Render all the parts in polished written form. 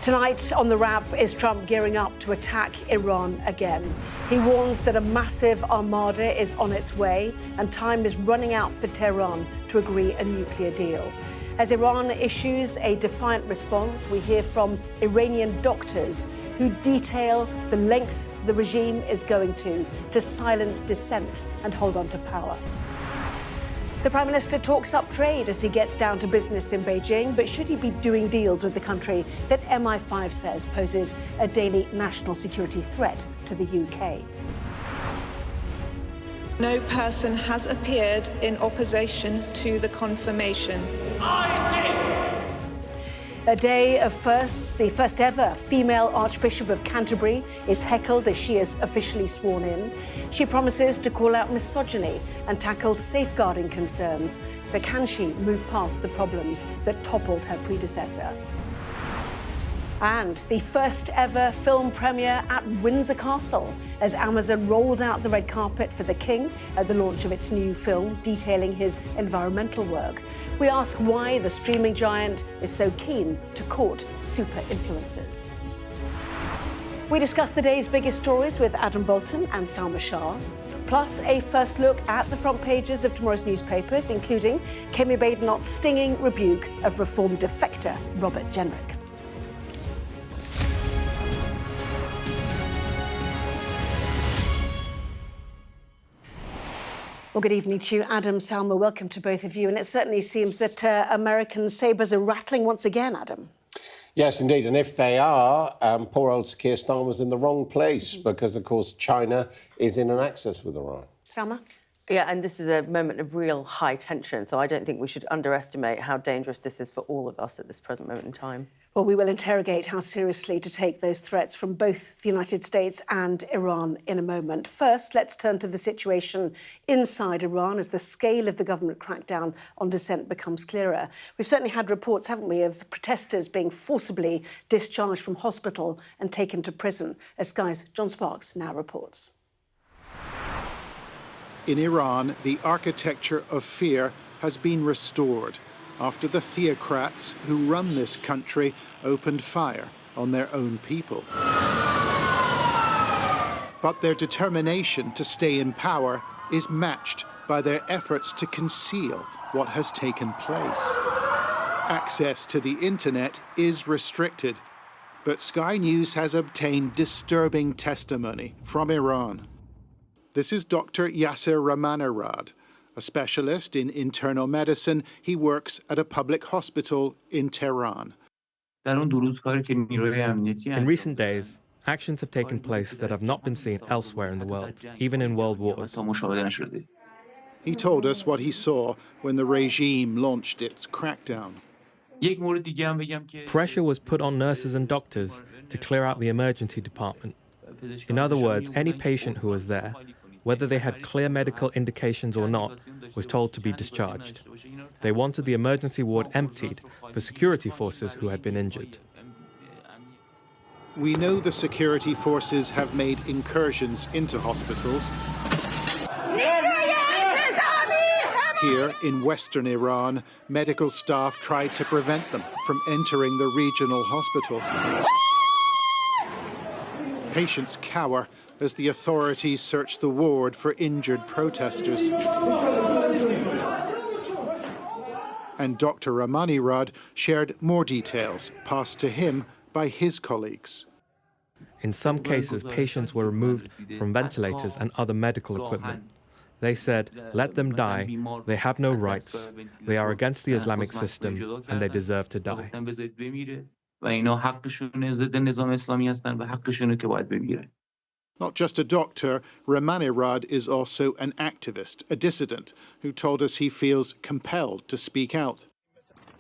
Tonight on The Wrap, is Trump gearing up to attack Iran again? He warns that a massive armada is on its way and time is running out for Tehran to agree a nuclear deal. As Iran issues a defiant response, we hear from Iranian doctors who detail the lengths the regime is going to silence dissent and hold on to power. The Prime Minister talks up trade as he gets down to business in Beijing, but should he be doing deals with the country that MI5 says poses a daily national security threat to the UK? No person has appeared in opposition to the confirmation. A day of firsts. The first ever female Archbishop of Canterbury is heckled as she is officially sworn in. She promises to call out misogyny and tackle safeguarding concerns. So can she move past the problems that toppled her predecessor? And the first ever film premiere at Windsor Castle as Amazon rolls out the red carpet for the King at the launch of its new film detailing his environmental work. We ask why the streaming giant is so keen to court super influencers. We discuss the day's biggest stories with Adam Bolton and Salma Shah, plus a first look at the front pages of tomorrow's newspapers, including Kemi Badenoch's stinging rebuke of Reform defector Robert Jenrick. Well, good evening to you, Adam, Salma. Welcome to both of you. And it certainly seems that American sabres are rattling once again, Adam. Yes, indeed. And if they are, poor old Keir Starmer's in the wrong place because, of course, China is in an axis with Iran. Salma? Yeah, and this is a moment of real high tension, so I don't think we should underestimate how dangerous this is for all of us at this present moment in time. Well, we will interrogate how seriously to take those threats from both the United States and Iran in a moment. First, let's turn to the situation inside Iran as the scale of the government crackdown on dissent becomes clearer. We've certainly had reports, haven't we, of protesters being forcibly discharged from hospital and taken to prison, as Sky's John Sparks now reports. In Iran, the architecture of fear has been restored after the theocrats who run this country opened fire on their own people. But their determination to stay in power is matched by their efforts to conceal what has taken place. Access to the internet is restricted, but Sky News has obtained disturbing testimony from Iran. This is Dr. Yasser Ramanarad, a specialist in internal medicine. He works at a public hospital in Tehran. In recent days, actions have taken place that have not been seen elsewhere in the world, even in world wars. He told us what he saw when the regime launched its crackdown. Pressure was put on nurses and doctors to clear out the emergency department. In other words, any patient who was there, whether they had clear medical indications or not, was told to be discharged. They wanted the emergency ward emptied for security forces who had been injured. We know the security forces have made incursions into hospitals. Here in western Iran, medical staff tried to prevent them from entering the regional hospital. Patients cower as the authorities search the ward for injured protesters. And Dr. Ramanirad shared more details passed to him by his colleagues. In some cases, patients were removed from ventilators and other medical equipment. They said, let them die, they have no rights, they are against the Islamic system, and they deserve to die. Not just a doctor, Ramanirad is also an activist, a dissident, who told us he feels compelled to speak out.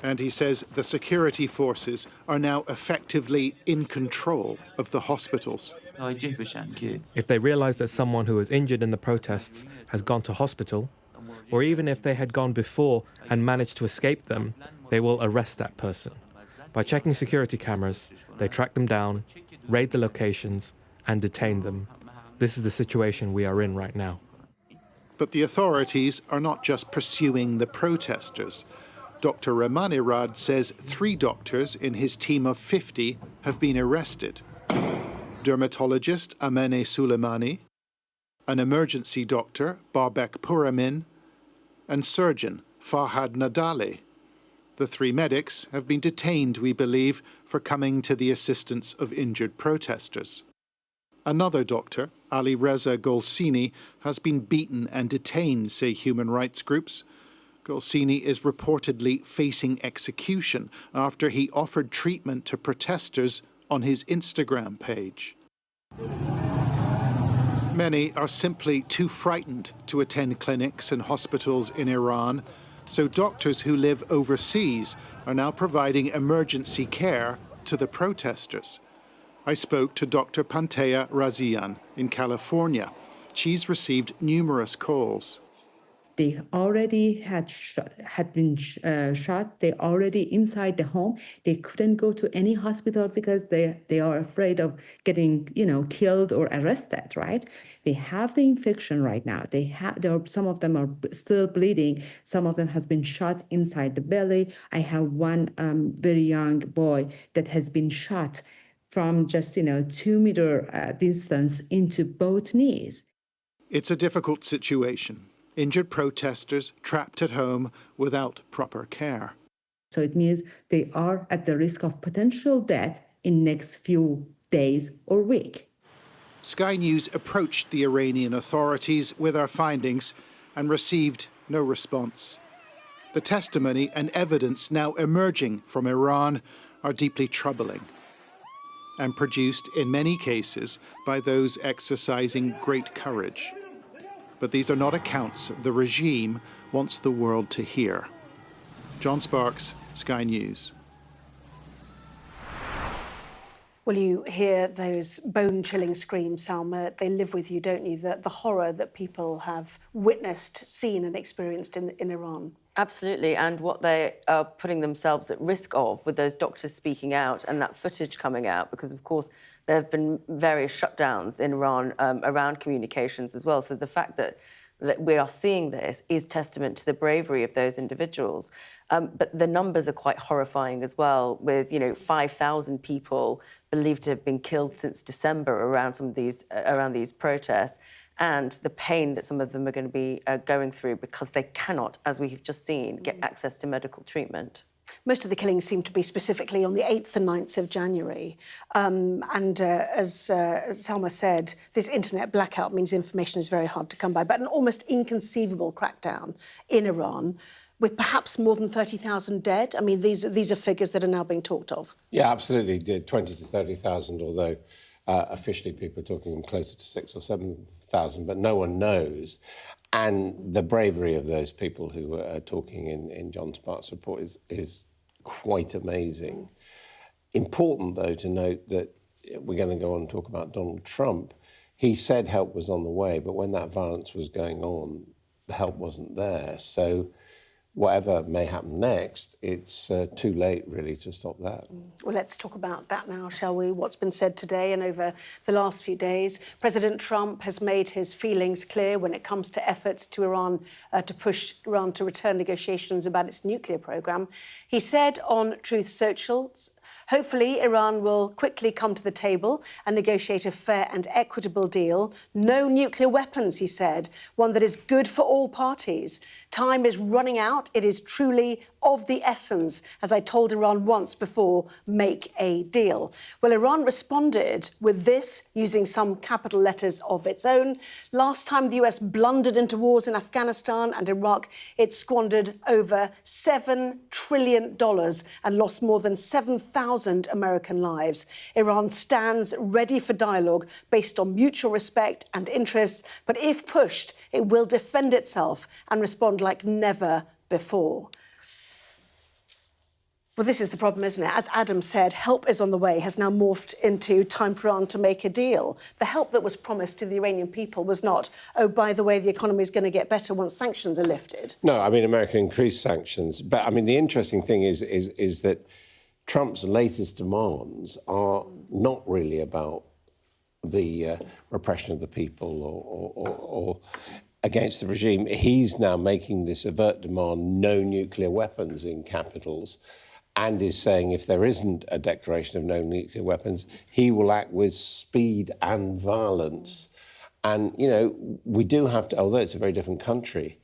And he says the security forces are now effectively in control of the hospitals. If they realize that someone who was injured in the protests has gone to hospital, or even if they had gone before and managed to escape them, they will arrest that person. By checking security cameras, they track them down, raid the locations, and detain them. This is the situation we are in right now. But the authorities are not just pursuing the protesters. Dr. Ramanirad says 3 doctors in his team of 50 have been arrested. Dermatologist Amene Suleimani, an emergency doctor, Babek Puramin, and surgeon Fahad Nadali. The 3 medics have been detained, we believe, for coming to the assistance of injured protesters. Another doctor, Ali Reza Golsini, has been beaten and detained, say human rights groups. Golsini is reportedly facing execution after he offered treatment to protesters on his Instagram page. Many are simply too frightened to attend clinics and hospitals in Iran, so doctors who live overseas are now providing emergency care to the protesters. I spoke to Dr. Pantea Razian in California. She's received numerous calls. They already had been shot. They already inside the home. They couldn't go to any hospital because they are afraid of getting, killed or arrested, right? They have the infection right now. Some of them are still bleeding. Some of them has been shot inside the belly. I have one very young boy that has been shot from just, 2-meter distance into both knees. It's a difficult situation. Injured protesters trapped at home without proper care. So it means they are at the risk of potential death in next few days or week. Sky News approached the Iranian authorities with our findings and received no response. The testimony and evidence now emerging from Iran are deeply troubling and produced in many cases by those exercising great courage. But these are not accounts the regime wants the world to hear. John Sparks, Sky News. Well, you hear those bone-chilling screams, Salma. They live with you, don't you? The horror that people have witnessed, seen and experienced in Iran. Absolutely, and what they are putting themselves at risk of with those doctors speaking out and that footage coming out, because, of course, there have been various shutdowns in Iran around communications as well. So the fact that we are seeing this is testament to the bravery of those individuals. But the numbers are quite horrifying as well, with 5,000 people believed to have been killed since December around these protests, and the pain that some of them are going to be going through because they cannot, as we have just seen, get access to medical treatment. Most of the killings seem to be specifically on the 8th and 9th of January. As Salma said, this internet blackout means information is very hard to come by, but an almost inconceivable crackdown in Iran with perhaps more than 30,000 dead. I mean, these are figures that are now being talked of. Yeah, absolutely. 20 to 30,000, although officially people are talking closer to 6,000 or 7,000, but no one knows. And the bravery of those people who are talking in John Sparks' report is quite amazing. Important, though, to note that we're going to go on and talk about Donald Trump. He said help was on the way, but when that violence was going on, the help wasn't there. So whatever may happen next, it's too late, really, to stop that. Well, let's talk about that now, shall we? What's been said today and over the last few days. President Trump has made his feelings clear when it comes to efforts to Iran to push Iran to return negotiations about its nuclear program. He said on Truth Social, hopefully, Iran will quickly come to the table and negotiate a fair and equitable deal. No nuclear weapons, he said, one that is good for all parties. Time is running out. It is truly of the essence. As I told Iran once before, make a deal. Well, Iran responded with this, using some capital letters of its own. Last time the US blundered into wars in Afghanistan and Iraq, it squandered over $7 trillion and lost more than 7,000 American lives. Iran stands ready for dialogue based on mutual respect and interests, but if pushed, it will defend itself and respond like never before. Well, this is the problem, isn't it? As Adam said, help is on the way has now morphed into time for Iran to make a deal. The help that was promised to the Iranian people was not, oh, by the way, the economy is going to get better once sanctions are lifted. No, I mean, America increased sanctions. But, I mean, the interesting thing is that Trump's latest demands are not really about the repression of the people or against the regime. He's now making this overt demand, no nuclear weapons in capitals, and is saying if there isn't a declaration of no nuclear weapons, he will act with speed and violence. And, you know, we do have to, although it's a very different country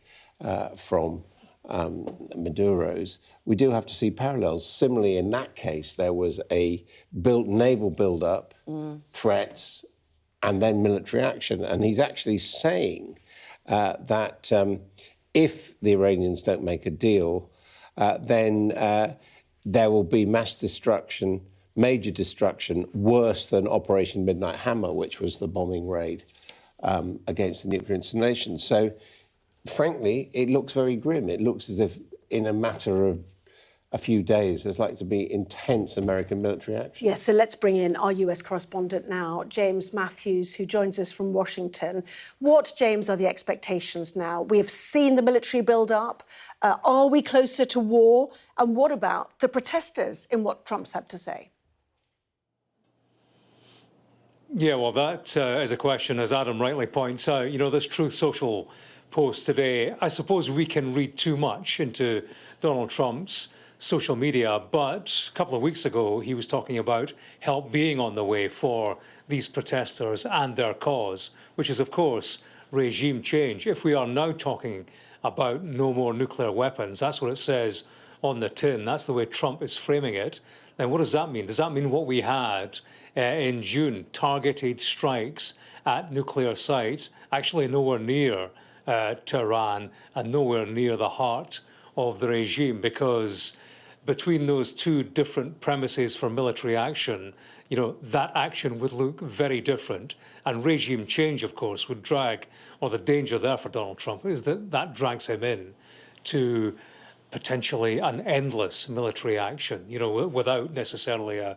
from Maduro's, we do have to see parallels. Similarly, in that case, there was a naval build-up, threats, and then military action. And he's actually saying that if the Iranians don't make a deal, then there will be mass destruction, major destruction, worse than Operation Midnight Hammer, which was the bombing raid against the nuclear installations. So, frankly, it looks very grim. It looks as if in a matter of a few days there's likely to be intense American military action. Yes, so let's bring in our US correspondent now, James Matthews, who joins us from Washington. What, James, are the expectations now? We have seen the military build up. Are we closer to war? And what about the protesters in what Trump's had to say? Yeah, well, that is a question, as Adam rightly points out. You know, this Truth Social post today, I suppose we can read too much into Donald Trump's social media, but a couple of weeks ago he was talking about help being on the way for these protesters and their cause, which is, of course, regime change. If we are now talking about no more nuclear weapons, that's what it says on the tin, that's the way Trump is framing it, then what does that mean? Does that mean what we had in June, targeted strikes at nuclear sites, actually nowhere near Tehran and nowhere near the heart of the regime? Because between those two different premises for military action, you know, that action would look very different. And regime change, of course, would drag, or the danger there for Donald Trump is that that drags him in to potentially an endless military action, you know, without necessarily a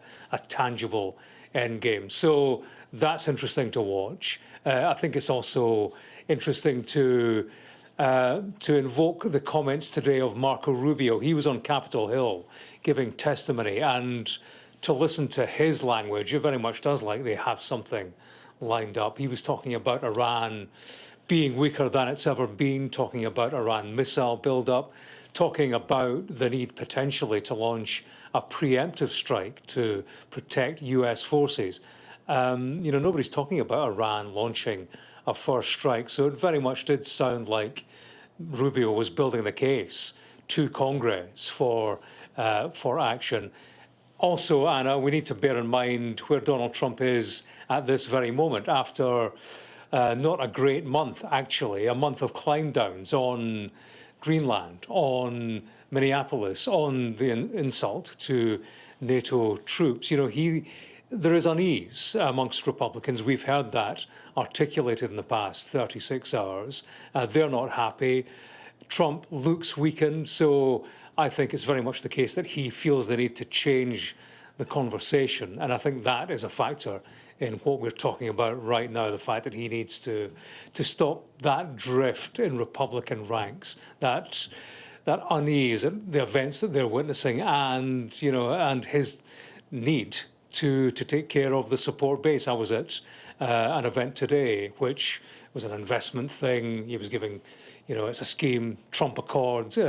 tangible end game. So that's interesting to watch. I think it's also interesting to invoke the comments today of Marco Rubio. He was on Capitol Hill giving testimony, and to listen to his language, it very much does like they have something lined up. He was talking about Iran being weaker than it's ever been, talking about Iran missile build-up, talking about the need potentially to launch a preemptive strike to protect US forces. You know, nobody's talking about Iran launching a first strike, so it very much did sound like Rubio was building the case to Congress for action. Also, Anna, we need to bear in mind where Donald Trump is at this very moment after not a great month, actually, a month of climb downs on Greenland, on Minneapolis, on the insult to NATO troops. You know, there is unease amongst Republicans. We've heard that articulated in the past 36 hours. They're not happy. Trump looks weakened, so I think it's very much the case that he feels the need to change the conversation. And I think that is a factor in what we're talking about right now, the fact that he needs to stop that drift in Republican ranks, that unease at the events that they're witnessing, and, you know, and his need to take care of the support base. I was at an event today, which was an investment thing. He was giving, you know, it's a scheme, Trump Accords.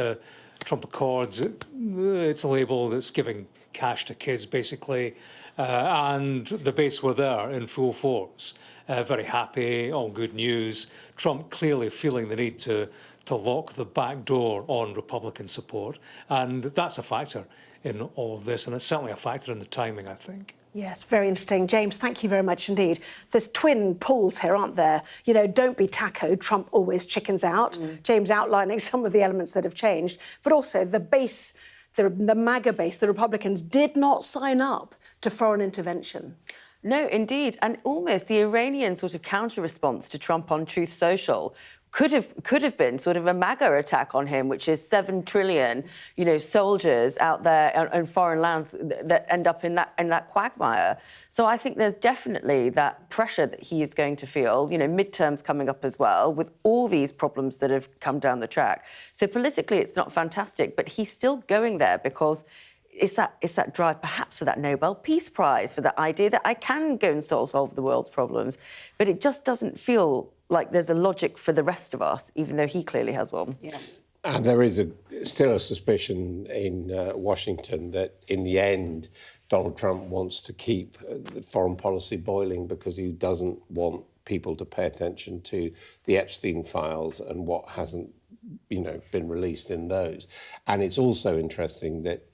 Trump Accords, it's a label that's giving cash to kids, basically. And the base were there in full force, very happy, all good news. Trump clearly feeling the need to lock the back door on Republican support. And that's a factor in all of this, and it's certainly a factor in the timing, I think. Yes, very interesting. James, thank you very much indeed. There's twin pulls here, aren't there? You know, don't be tacoed, Trump always chickens out. James outlining some of the elements that have changed, but also the base, the MAGA base, the Republicans did not sign up to foreign intervention. No, indeed. And almost the Iranian sort of counter-response to Trump on Truth Social could have been sort of a MAGA attack on him, which is 7 trillion, you know, soldiers out there in foreign lands that end up in that quagmire. So I think there's definitely that pressure that he is going to feel, you know, midterms coming up as well, with all these problems that have come down the track. So politically, it's not fantastic, but he's still going there because it's that drive perhaps for that Nobel Peace Prize, for that idea that I can go and solve the world's problems. But it just doesn't feel like there's a logic for the rest of us, even though he clearly has one. Yeah. And there is still a suspicion in Washington that in the end, Donald Trump wants to keep the foreign policy boiling because he doesn't want people to pay attention to the Epstein files and what hasn't, been released in those. And it's also interesting that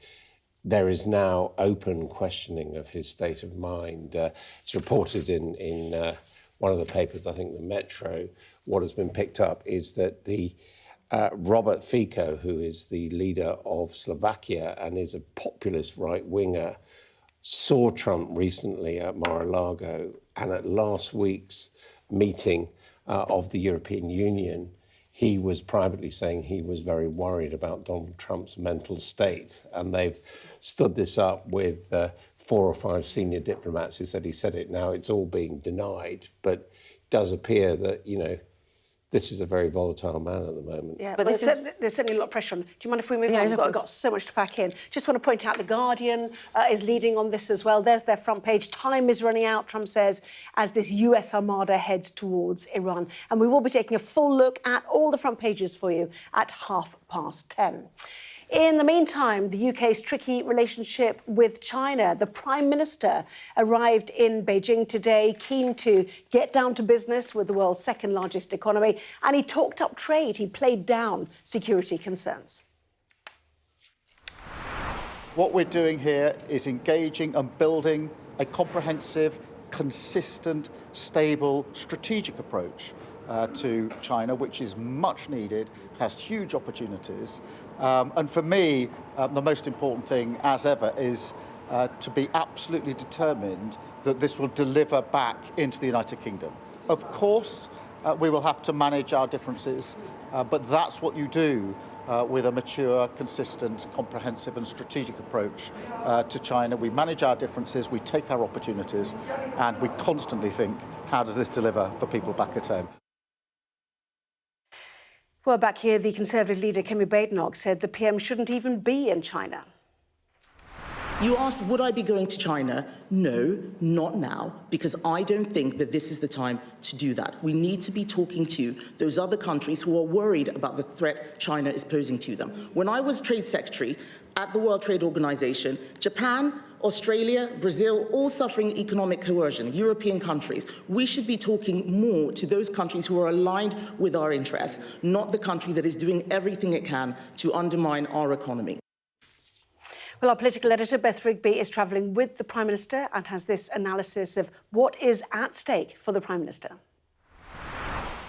there is now open questioning of his state of mind. It's reported in one of the papers, I think the Metro. What has been picked up is that the Robert Fico, who is the leader of Slovakia and is a populist right-winger, saw Trump recently at Mar-a-Lago, and at last week's meeting of the European Union, he was privately saying he was very worried about Donald Trump's mental state. And they've stood this up with 4 or 5 senior diplomats who said he said it. Now it's all being denied, but it does appear that, this is a very volatile man at the moment. Yeah, but there's certainly a lot of pressure on. Do you mind if we move on? We've got so much to pack in. Just want to point out The Guardian is leading on this as well. There's their front page. Time is running out, Trump says, as this U.S. Armada heads towards Iran. And we will be taking a full look at all the front pages for you at 10:30. In the meantime, the UK's tricky relationship with China. The Prime Minister arrived in Beijing today, keen to get down to business with the world's second largest economy, and he talked up trade. He played down security concerns. What we're doing here is engaging and building a comprehensive, consistent, stable, strategic approach to China, which is much needed, has huge opportunities. And for me, the most important thing, as ever, is to be absolutely determined that this will deliver back into the United Kingdom. Of course, we will have to manage our differences, but that's what you do with a mature, consistent, comprehensive and strategic approach to China. We manage our differences, we take our opportunities, and we constantly think, how does this deliver for people back at home? Well, back here, the Conservative leader, Kemi Badenoch, said the PM shouldn't even be in China. You asked, would I be going to China? No, not now, because I don't think that this is the time to do that. We need to be talking to those other countries who are worried about the threat China is posing to them. When I was Trade Secretary at the World Trade Organization, Japan, Australia, Brazil, all suffering economic coercion, European countries. We should be talking more to those countries who are aligned with our interests, not the country that is doing everything it can to undermine our economy. Well, our political editor, Beth Rigby, is travelling with the Prime Minister and has this analysis of what is at stake for the Prime Minister.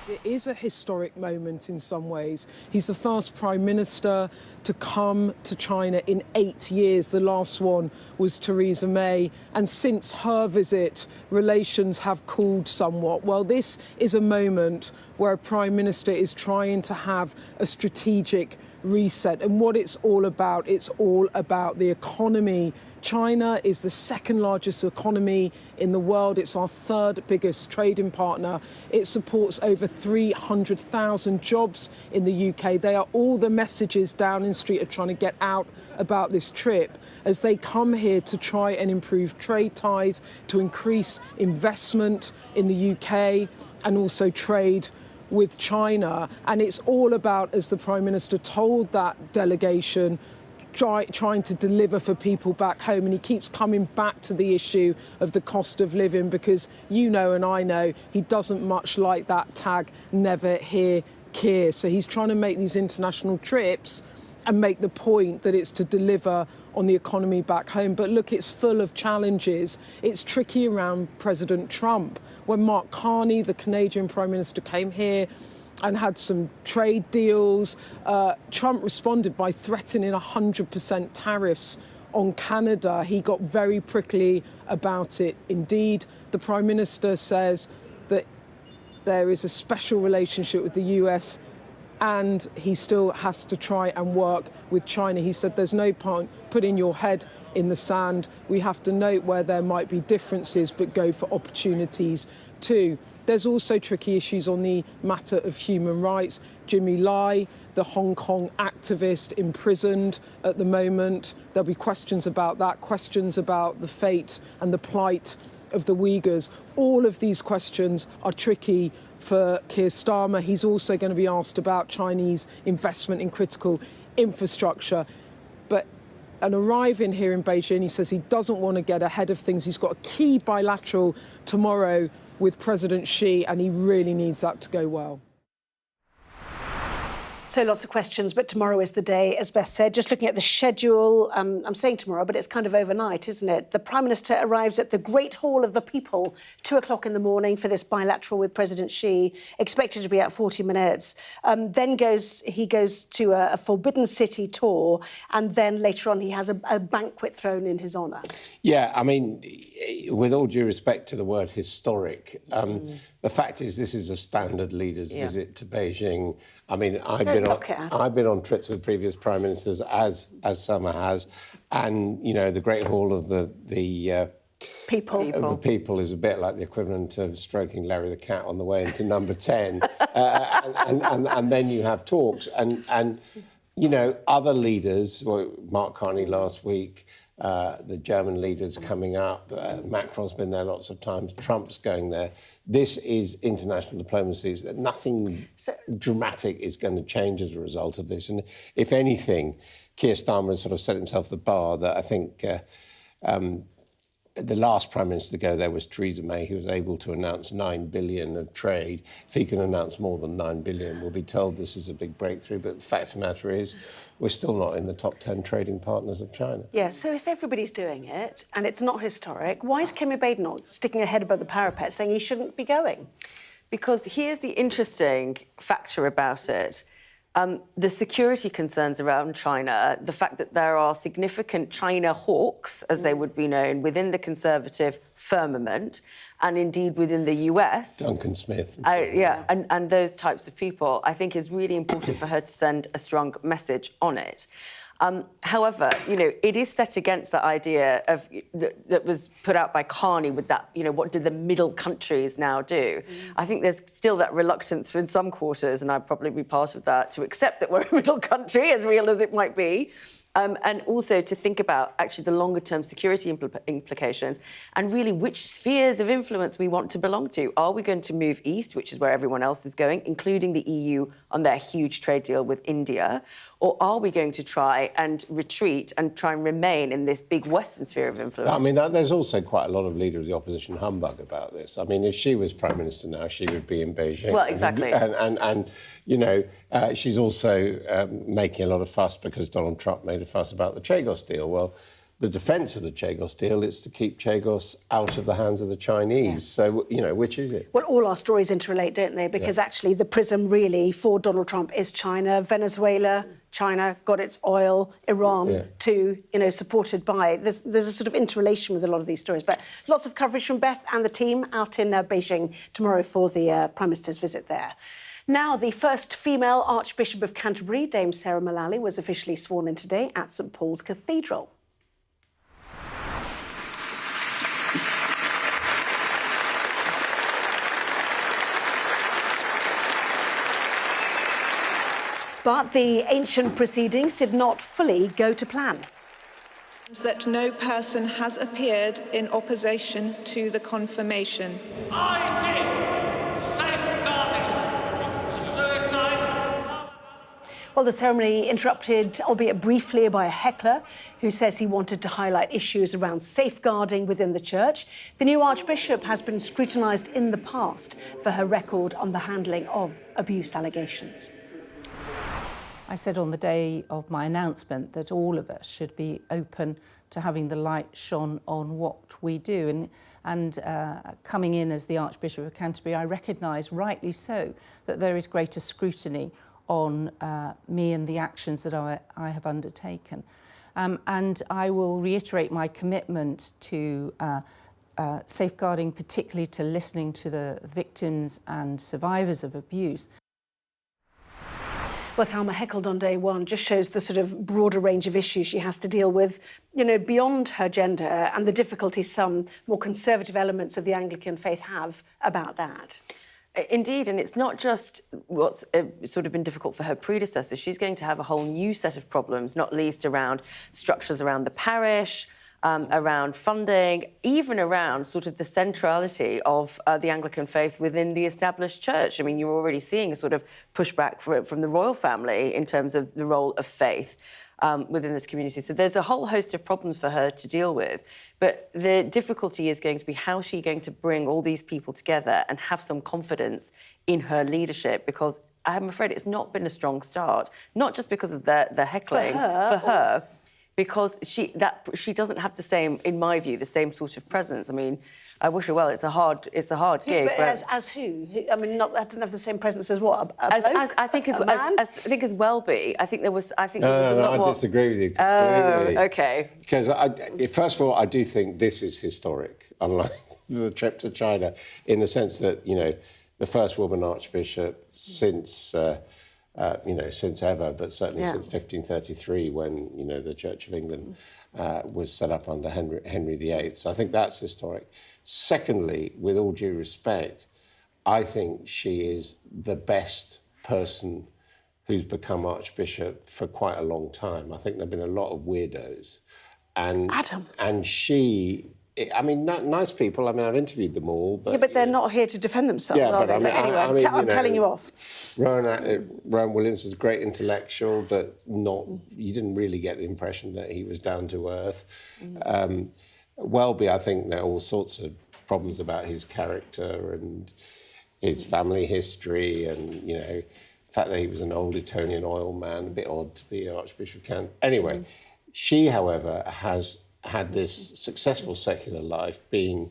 It is a historic moment in some ways. He's the first Prime Minister to come to China in 8 years. The last one was Theresa May. And since her visit, relations have cooled somewhat. Well, this is a moment where a Prime Minister is trying to have a strategic reset. And what it's all about the economy. China is the second largest economy in the world. It's our third biggest trading partner. It supports over 300,000 jobs in the UK. They are all the messages Downing Street are trying to get out about this trip as they come here to try and improve trade ties, to increase investment in the UK and also trade with China. And it's all about, as the Prime Minister told that delegation, trying to deliver for people back home. And he keeps coming back to the issue of the cost of living because you know and I know he doesn't much like that tag, never hear Keir. So he's trying to make these international trips and make the point that it's to deliver on the economy back home. But look, it's full of challenges. It's tricky around President Trump. When Mark Carney, the Canadian Prime Minister, came here and had some trade deals, Trump responded by threatening 100% tariffs on Canada. He got very prickly about it. Indeed, the Prime Minister says that there is a special relationship with the US and he still has to try and work with China. He said there's no point putting your head in the sand. We have to note where there might be differences, but go for opportunities too. There's also tricky issues on the matter of human rights. Jimmy Lai, the Hong Kong activist, imprisoned at the moment. There'll be questions about that, questions about the fate and the plight of the Uyghurs. All of these questions are tricky for Keir Starmer. He's also going to be asked about Chinese investment in critical infrastructure. But and arriving here in Beijing, he says he doesn't want to get ahead of things. He's got a key bilateral tomorrow with President Xi, and he really needs that to go well. So lots of questions, but tomorrow is the day, as Beth said. Just looking at the schedule, I'm saying tomorrow, but it's kind of overnight, isn't it? The Prime Minister arrives at the Great Hall of the People, 2 o'clock in the morning for this bilateral with President Xi, expected to be at 40 minutes. Then he goes to a Forbidden City tour, and then later on he has a banquet thrown in his honour. Yeah, I mean, with all due respect to the word historic, the fact is this is a standard leader's visit to Beijing. I mean, I've been on trips with previous prime ministers, as Summer has, and you know the Great Hall of the people is a bit like the equivalent of stroking Larry the cat on the way into number 10, and then you have talks and you know other leaders. Well, Mark Carney last week. The German leaders coming up. Macron's been there lots of times. Trump's going there. This is international diplomacy. Nothing dramatic is going to change as a result of this. And if anything, Keir Starmer has sort of set himself the bar that I think the last Prime Minister to go there was Theresa May, who was able to announce 9 billion of trade. If he can announce more than 9 billion, we'll be told this is a big breakthrough. But the fact of the matter is, we're still not in the top 10 trading partners of China. Yeah, so if everybody's doing it, and it's not historic, why is Kemi Badenoch sticking her head above the parapet saying he shouldn't be going? Because here's the interesting factor about it. The security concerns around China, the fact that there are significant China hawks, as they would be known, within the conservative firmament, and indeed within the US. Duncan Smith. And those types of people, I think is really important for her to send a strong message on it. However, you know, it is set against the idea of that was put out by Carney with that, you know, what do the middle countries now do? I think there's still that reluctance in some quarters, and I'd probably be part of that, to accept that we're a middle country, as real as it might be. And also to think about actually the longer-term security implications and really which spheres of influence we want to belong to. Are we going to move east, which is where everyone else is going, including the EU on their huge trade deal with India? Or are we going to try and retreat and try and remain in this big Western sphere of influence? I mean, there's also quite a lot of leaders of the opposition humbug about this. I mean, if she was Prime Minister now, she would be in Beijing. Well, exactly. And you know, she's also making a lot of fuss because Donald Trump made a fuss about the Chagos deal. Well, the defence of the Chagos deal is to keep Chagos out of the hands of the Chinese. Yeah. So, you know, which is it? Well, all our stories interrelate, don't they? Because actually the prism really for Donald Trump is China, Venezuela, China got its oil, Iran too, you know, supported by. There's a sort of interrelation with a lot of these stories. But lots of coverage from Beth and the team out in Beijing tomorrow for the Prime Minister's visit there. Now, the first female Archbishop of Canterbury, Dame Sarah Mullally, was officially sworn in today at St Paul's Cathedral. But the ancient proceedings did not fully go to plan. That no person has appeared in opposition to the confirmation. I did, safeguarding the suicide. Well, the ceremony interrupted, albeit briefly, by a heckler who says he wanted to highlight issues around safeguarding within the church. The new Archbishop has been scrutinised in the past for her record on the handling of abuse allegations. I said on the day of my announcement that all of us should be open to having the light shone on what we do. And coming in as the Archbishop of Canterbury, I recognise, rightly so, that there is greater scrutiny on me and the actions that I have undertaken. And I will reiterate my commitment to safeguarding, particularly to listening to the victims and survivors of abuse. Well, Salma heckled on day one just shows the sort of broader range of issues she has to deal with, you know, beyond her gender and the difficulties some more conservative elements of the Anglican faith have about that. Indeed, and it's not just what's sort of been difficult for her predecessors. She's going to have a whole new set of problems, not least around structures around the parish, around funding, even around sort of the centrality of the Anglican faith within the established church. I mean, you're already seeing a sort of pushback from the royal family in terms of the role of faith within this community. So there's a whole host of problems for her to deal with. But the difficulty is going to be how she's going to bring all these people together and have some confidence in her leadership, because I'm afraid it's not been a strong start, not just because of the heckling for her, because she doesn't have the same, in my view, the same sort of presence. I mean, I wish her well. It's a hard gig. But as who? I mean, that doesn't have the same presence as what? I think as Welby. I think there was a lot more. I disagree with you completely. Oh, okay. Because first of all, I do think this is historic, unlike the trip to China, in the sense that, you know, the first woman archbishop since since ever, but certainly since 1533, when, you know, the Church of England was set up under Henry VIII. So I think that's historic. Secondly, with all due respect, I think she is the best person who's become archbishop for quite a long time. I think there have been a lot of weirdos. And Adam. And she... I mean, nice people. I mean, I've interviewed them all, but... Yeah, but they're not here to defend themselves, are they? But anyway, I'm telling you off. Rowan Williams was a great intellectual, but you didn't really get the impression that he was down to earth. Welby, I think there are all sorts of problems about his character and his family history and, you know, the fact that he was an old Etonian oil man, a bit odd to be Archbishop of Canterbury. Anyway, she, however, has had this successful secular life, being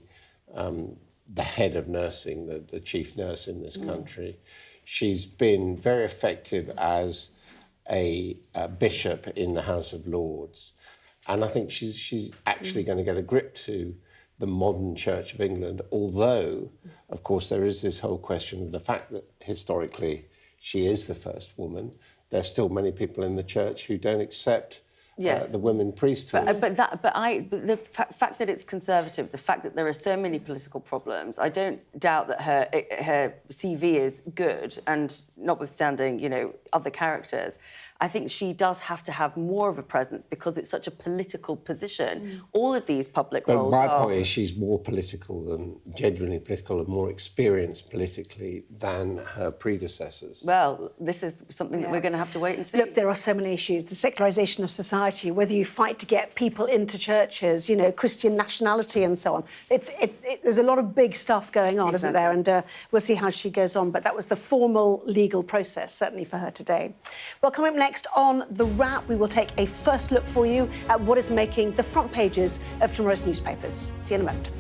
the head of nursing, the chief nurse in this country. She's been very effective as a bishop in the House of Lords. And I think she's actually going to get a grip to the modern Church of England, although, of course, there is this whole question of the fact that historically she is the first woman. There's still many people in the church who don't accept the women priesthood. But the fact that it's conservative, the fact that there are so many political problems, I don't doubt that her CV is good, and notwithstanding, you know, other characters, I think she does have to have more of a presence because it's such a political position. All of these public roles But my point is she's more political than, genuinely political, and more experienced politically than her predecessors. Well, this is something that we're going to have to wait and see. Look, there are so many issues. The secularisation of society, whether you fight to get people into churches, you know, Christian nationality and so on. There's a lot of big stuff going on, isn't there? And we'll see how she goes on. But that was the formal legal process, certainly for her today. Well, coming up next on The Wrap, we will take a first look for you at what is making the front pages of tomorrow's newspapers. See you in a moment.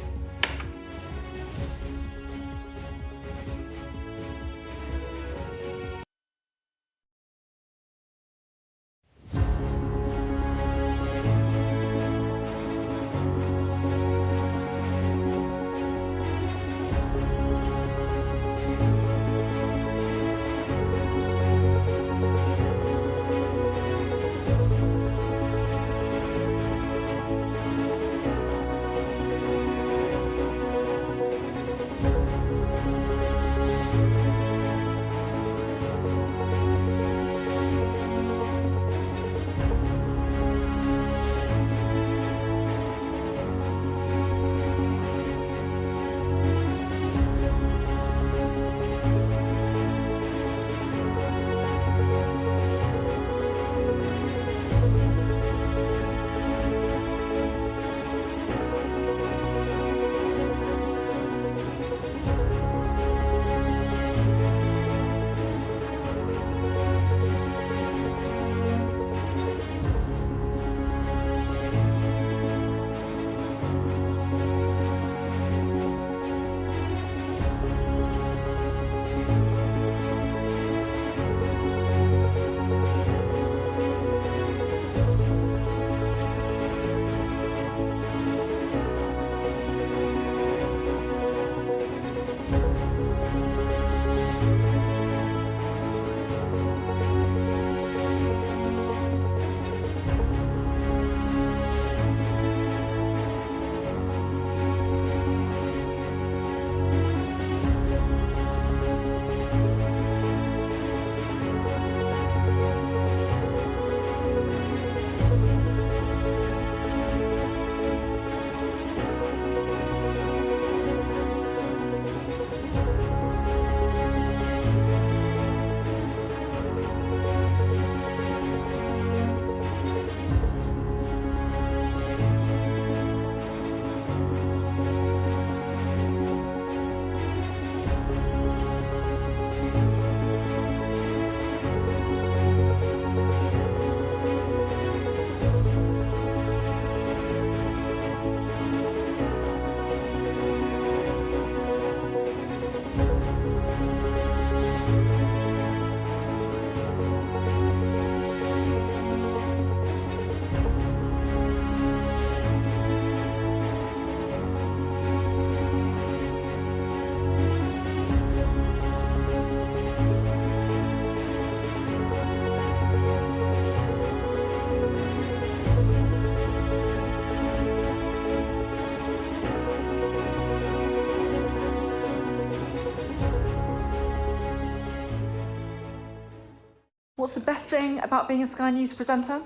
What's the best thing about being a Sky News presenter?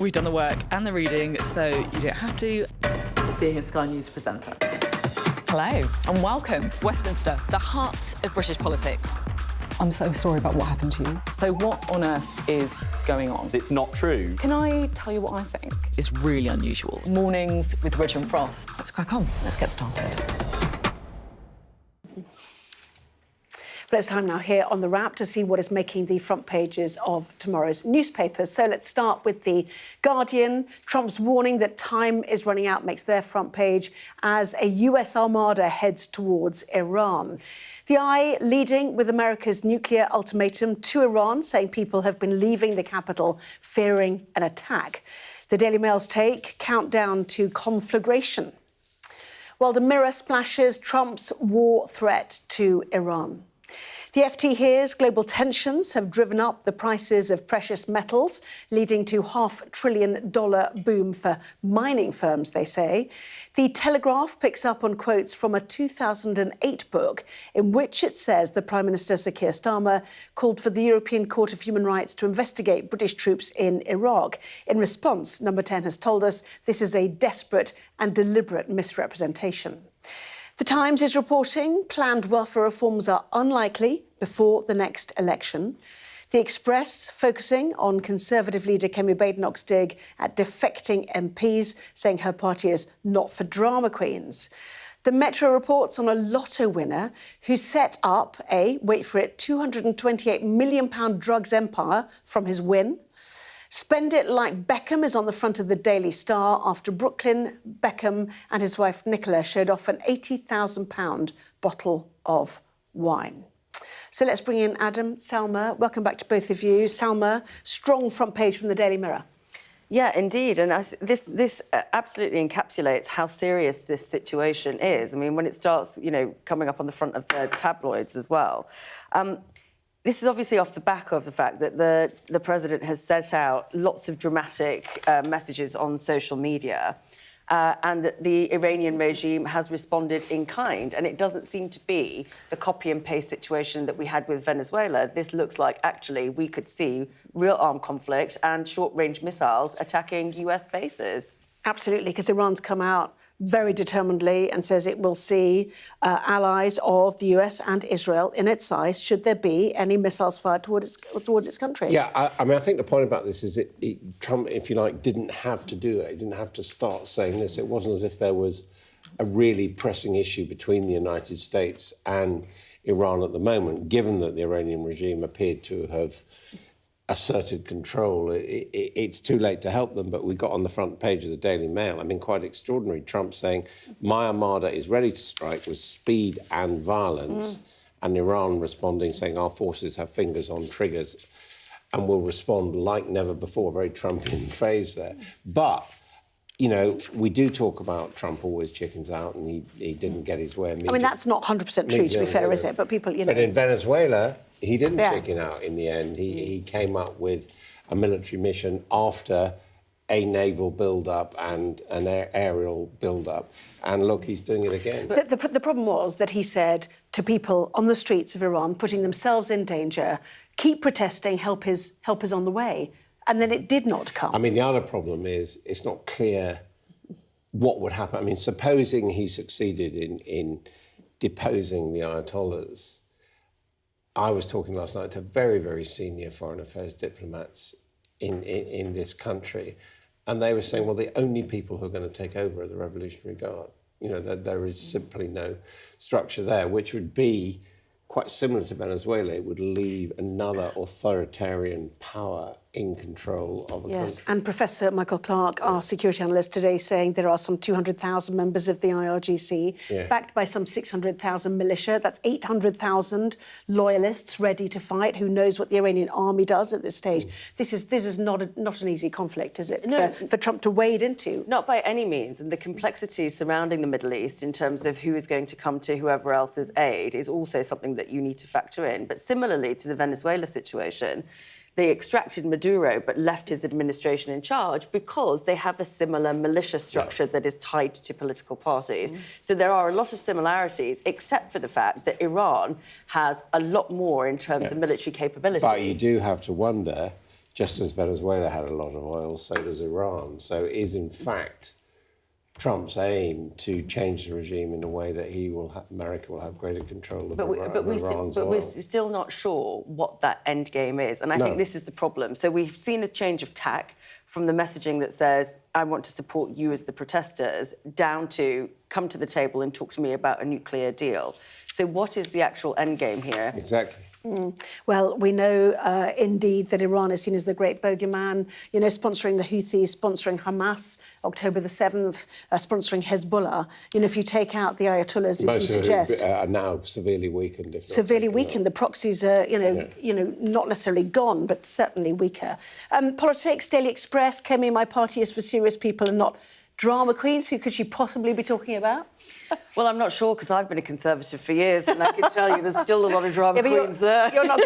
We've done the work and the reading, so you don't have to. Being a Sky News presenter. Hello and welcome. Westminster, the heart of British politics. I'm so sorry about what happened to you. So what on earth is going on? It's not true. Can I tell you what I think? It's really unusual. Mornings with Richard and Frost. Let's crack on. Let's get started. But it's time now here on The Wrap to see what is making the front pages of tomorrow's newspapers. So let's start with The Guardian. Trump's warning that time is running out makes their front page as a US armada heads towards Iran. The Eye leading with America's nuclear ultimatum to Iran, saying people have been leaving the capital fearing an attack. The Daily Mail's take, countdown to conflagration. While the Mirror splashes Trump's war threat to Iran. The FT hears global tensions have driven up the prices of precious metals, leading to $500 billion boom for mining firms, they say. The Telegraph picks up on quotes from a 2008 book in which it says the Prime Minister, Sir Keir Starmer, called for the European Court of Human Rights to investigate British troops in Iraq. In response, Number 10 has told us this is a desperate and deliberate misrepresentation. The Times is reporting planned welfare reforms are unlikely before the next election. The Express focusing on Conservative leader Kemi Badenoch's dig at defecting MPs, saying her party is not for drama queens. The Metro reports on a lotto winner who set up a, wait for it, £228 million drugs empire from his win. Spend It Like Beckham is on the front of the Daily Star after Brooklyn Beckham and his wife Nicola showed off an £80,000 bottle of wine. So let's bring in Adam, Salma. Welcome back to both of you. Salma, strong front page from the Daily Mirror. Yeah, indeed. And this absolutely encapsulates how serious this situation is. I mean, when it starts, coming up on the front of the tabloids as well. This is obviously off the back of the fact that the president has set out lots of dramatic messages on social media and that the Iranian regime has responded in kind. And it doesn't seem to be the copy and paste situation that we had with Venezuela. This looks like actually we could see real armed conflict and short-range missiles attacking US bases. Absolutely, because Iran's come out very determinedly and says it will see allies of the US and Israel in its size should there be any missiles fired towards its country. Yeah, I mean, I think the point about this is Trump, if you like, didn't have to do it. He didn't have to start saying this. It wasn't as if there was a really pressing issue between the United States and Iran at the moment, given that the Iranian regime appeared to have asserted control. It's too late to help them, but we got on the front page of the Daily Mail. I mean, quite extraordinary. Trump saying, my armada is ready to strike with speed and violence, and Iran responding, saying our forces have fingers on triggers and will respond like never before. Very Trumpian phrase there. But, we do talk about Trump always chickens out and he didn't get his way immediately. I mean, that's not 100% true, to be fair, is it? But people, But in Venezuela, he didn't chicken out in the end. He came up with a military mission after a naval build-up and an aerial build-up. And look, he's doing it again. The problem was that he said to people on the streets of Iran, putting themselves in danger, keep protesting, help is on the way. And then it did not come. I mean, the other problem is it's not clear what would happen. I mean, supposing he succeeded in deposing the Ayatollahs, I was talking last night to very, very senior foreign affairs diplomats in this country, and they were saying, well, the only people who are going to take over are the Revolutionary Guard. That there is simply no structure there, which would be quite similar to Venezuela. It would leave another authoritarian power in control of a country. And Professor Michael Clark, our security analyst today, saying there are some 200,000 members of the IRGC, backed by some 600,000 militia. That's 800,000 loyalists ready to fight. Who knows what the Iranian army does at this stage? This is not an easy conflict, is it, No, for Trump to wade into? Not by any means. And the complexities surrounding the Middle East in terms of who is going to come to whoever else's aid is also something that you need to factor in. But similarly to the Venezuela situation, they extracted Maduro but left his administration in charge because they have a similar militia structure that is tied to political parties. So there are a lot of similarities, except for the fact that Iran has a lot more in terms of military capability. But you do have to wonder, just as Venezuela had a lot of oil, so does Iran. So is, in fact, Trump's aim to change the regime in a way that America will have greater control of Iran's oil. We're still not sure what that end game is, and I think this is the problem. So we've seen a change of tack from the messaging that says, I want to support you as the protesters, down to come to the table and talk to me about a nuclear deal. So what is the actual end game here? Exactly. Well, we know indeed that Iran is seen as the great bogeyman, you know, sponsoring the Houthis, sponsoring Hamas, October the 7th, sponsoring Hezbollah. You know, if you take out the Ayatollahs, as you suggest, are now severely weakened. Severely weakened. The proxies are, you know, not necessarily gone, but certainly weaker. Politics, Daily Express, Kemi, my party is for serious people and not drama queens. Who could she possibly be talking about? Well, I'm not sure, because I've been a Conservative for years, and I can tell you there's still a lot of drama queens there. You're not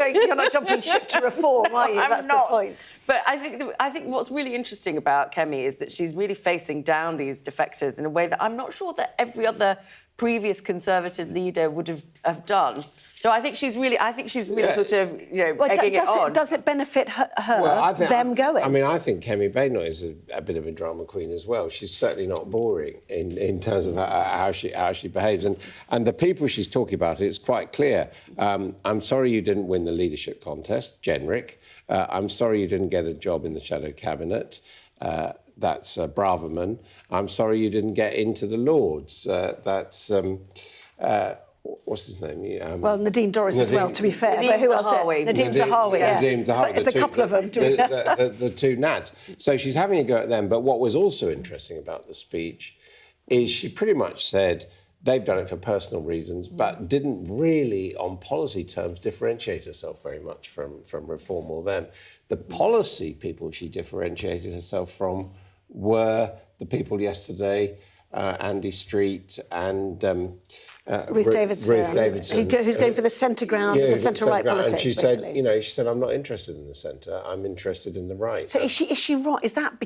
jumping ship to reform, are you? That's the point. But I think what's really interesting about Kemi is that she's really facing down these defectors in a way that I'm not sure that every other previous Conservative leader would have done. So I think she's really sort of, you know, egging it on. Does it benefit her, them going? I mean, I think Kemi Badenoch is a bit of a drama queen as well. She's certainly not boring in terms of how she behaves. And the people she's talking about, it's quite clear. I'm sorry you didn't win the leadership contest, generic. I'm sorry you didn't get a job in the shadow cabinet. That's Braverman. I'm sorry you didn't get into the Lords. That's... what's his name? Well, Nadine Dorries as well, to be fair. But who else? Nadine Zahawi. Nadine Zahawi. It's a couple of them. The two Nads. So she's having a go at them. But what was also interesting about the speech is she pretty much said they've done it for personal reasons, but didn't really, on policy terms, differentiate herself very much from Reform or them. The policy people she differentiated herself from were the people yesterday, Andy Street and Ruth Davidson, who's going for the centre ground, the centre-right politics. And she said, I'm not interested in the centre. I'm interested in the right. So is she wrong? Is that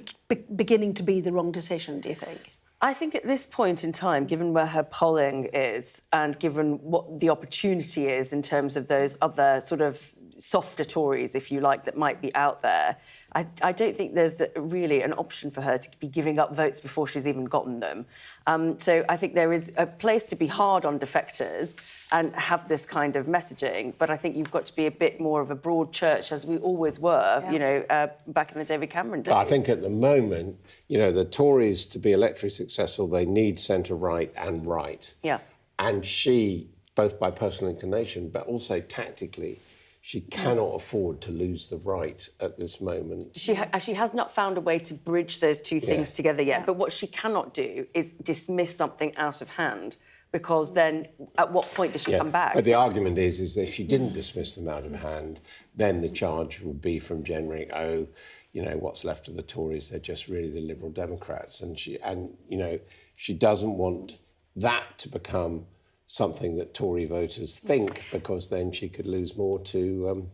beginning to be the wrong decision, do you think? I think at this point in time, given where her polling is and given what the opportunity is in terms of those other sort of softer Tories, if you like, that might be out there, I don't think there's really an option for her to be giving up votes before she's even gotten them. So I think there is a place to be hard on defectors and have this kind of messaging, but I think you've got to be a bit more of a broad church, as we always were, you know, back in the David Cameron days. I think at the moment, you know, the Tories, to be electorally successful, they need centre-right and right. Yeah. And she, both by personal inclination, but also tactically, she cannot afford to lose the right at this moment. She has not found a way to bridge those two things together yet. But what she cannot do is dismiss something out of hand, because then at what point does she come back? But the argument is that if she didn't dismiss them out of hand, then the charge would be from generic, you know, what's left of the Tories, they're just really the Liberal Democrats. And you know, she doesn't want that to become something that Tory voters think, because then she could lose more to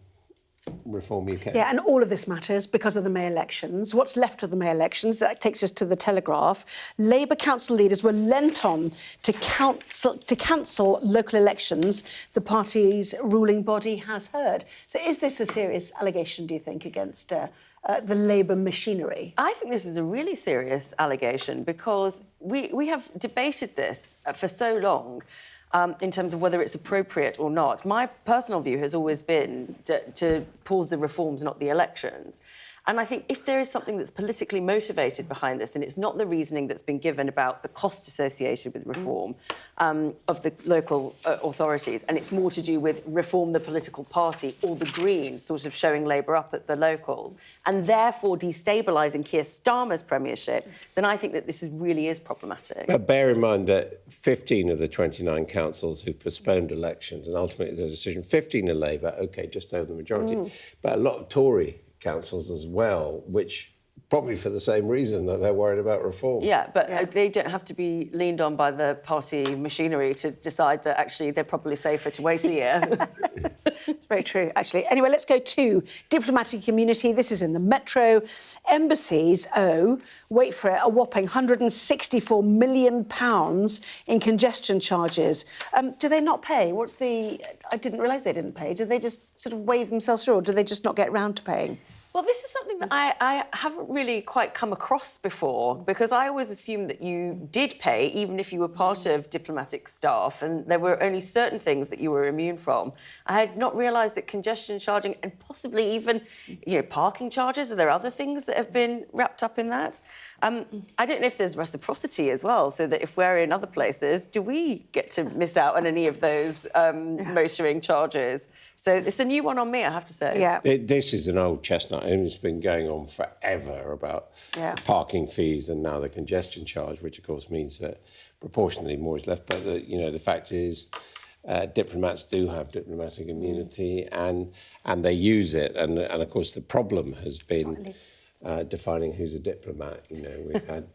Reform UK. Yeah, and all of this matters because of the May elections. What's left of the May elections? That takes us to the Telegraph. Labour council leaders were lent on to cancel local elections. The party's ruling body has heard. So is this a serious allegation, do you think, against the Labour machinery? I think this is a really serious allegation, because we have debated this for so long. In terms of whether it's appropriate or not. My personal view has always been to pause the reforms, not the elections. And I think if there is something that's politically motivated behind this, and it's not the reasoning that's been given about the cost associated with reform of the local authorities, and it's more to do with reform the political party or the Greens sort of showing Labour up at the locals, and therefore destabilising Keir Starmer's premiership, then I think that this really is problematic. But bear in mind that 15 of the 29 councils who've postponed elections, and ultimately there's a decision, 15 are Labour, OK, just over the majority, but a lot of Tory councils as well, which probably for the same reason that they're worried about reform. Yeah, but they don't have to be leaned on by the party machinery to decide that actually they're probably safer to wait a year. It's very true, actually. Anyway, let's go to diplomatic community. This is in the Metro. Embassies owe, wait for it, a whopping £164 million in congestion charges. Do they not pay? I didn't realise they didn't pay. Do they just sort of wave themselves through, or do they just not get round to paying? Well, this is something that I haven't really quite come across before, because I always assumed that you did pay, even if you were part of diplomatic staff, and there were only certain things that you were immune from. I had not realised that congestion charging and possibly even, parking charges, are there other things that have been wrapped up in that? I don't know if there's reciprocity as well, so that if we're in other places, do we get to miss out on any of those motoring charges? So it's a new one on me, I have to say. Yeah. This is an old chestnut, and it's been going on forever about parking fees and now the congestion charge, which of course means that proportionally more is left. But the fact is, diplomats do have diplomatic immunity, and they use it. And of course, the problem has been defining who's a diplomat. We've had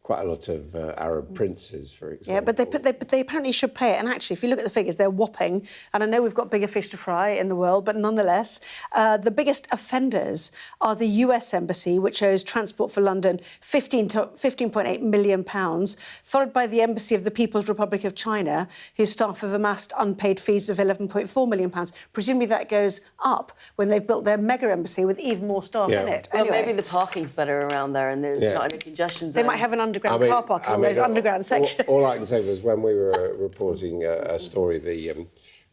quite a lot of Arab princes, for example. Yeah, but they apparently should pay it. And actually, if you look at the figures, they're whopping. And I know we've got bigger fish to fry in the world, but nonetheless, the biggest offenders are the U.S Embassy, which owes Transport for London £15.8 million, followed by the Embassy of the People's Republic of China, whose staff have amassed unpaid fees of £11.4 million. Presumably that goes up when they've built their mega embassy with even more staff in it. Well, anyway. maybe the parking's better around there and there's not any congestion zone. They might have an underground car park in those underground sections. All I can say was when we were reporting a story, the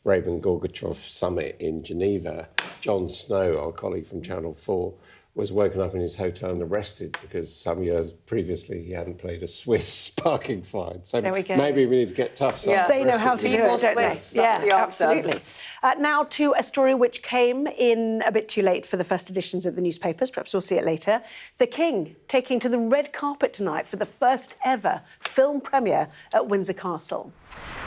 Reagan-Gorbachev summit in Geneva, Jon Snow, our colleague from Channel 4, was woken up in his hotel and arrested because some years previously he hadn't paid a Swiss parking fine. So there we go. Maybe we need to get tough. They know how to do it, don't they? Yeah, absolutely. Now to a story which came in a bit too late for the first editions of the newspapers. Perhaps we'll see it later. The King taking to the red carpet tonight for the first ever film premiere at Windsor Castle.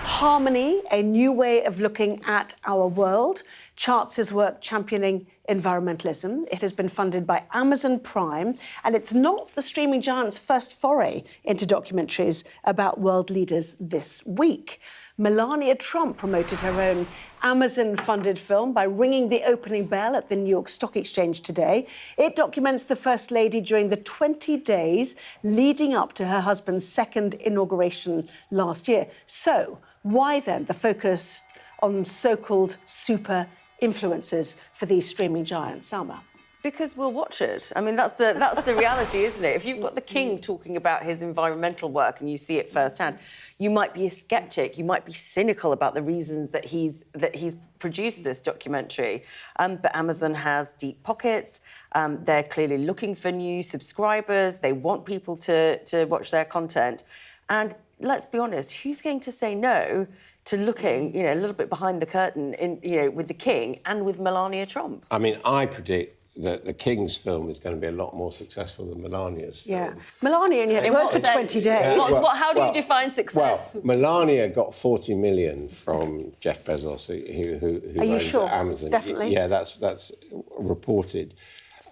Harmony, a new way of looking at our world, charts his work championing environmentalism. It has been funded by Amazon Prime, and it's not the streaming giant's first foray into documentaries about world leaders this week. Melania Trump promoted her own Amazon-funded film by ringing the opening bell at the New York Stock Exchange today. It documents the First Lady during the 20 days leading up to her husband's second inauguration last year. So, why then the focus on so-called super influencers for these streaming giants? Salma? Because we'll watch it. I mean, that's the reality, isn't it? If you've got the King talking about his environmental work and you see it firsthand, you might be a sceptic, you might be cynical about the reasons that he's produced this documentary. But Amazon has deep pockets. They're clearly looking for new subscribers. They want people to watch their content. And let's be honest, who's going to say no to looking, a little bit behind the curtain, with the King and with Melania Trump? I mean, I predict that the King's film is going to be a lot more successful than Melania's film. Yeah. Melania only had to work for 20 days. How do you define success? Well, Melania got 40 million from Jeff Bezos, who Are you owns sure? Amazon. Definitely? Yeah, that's reported.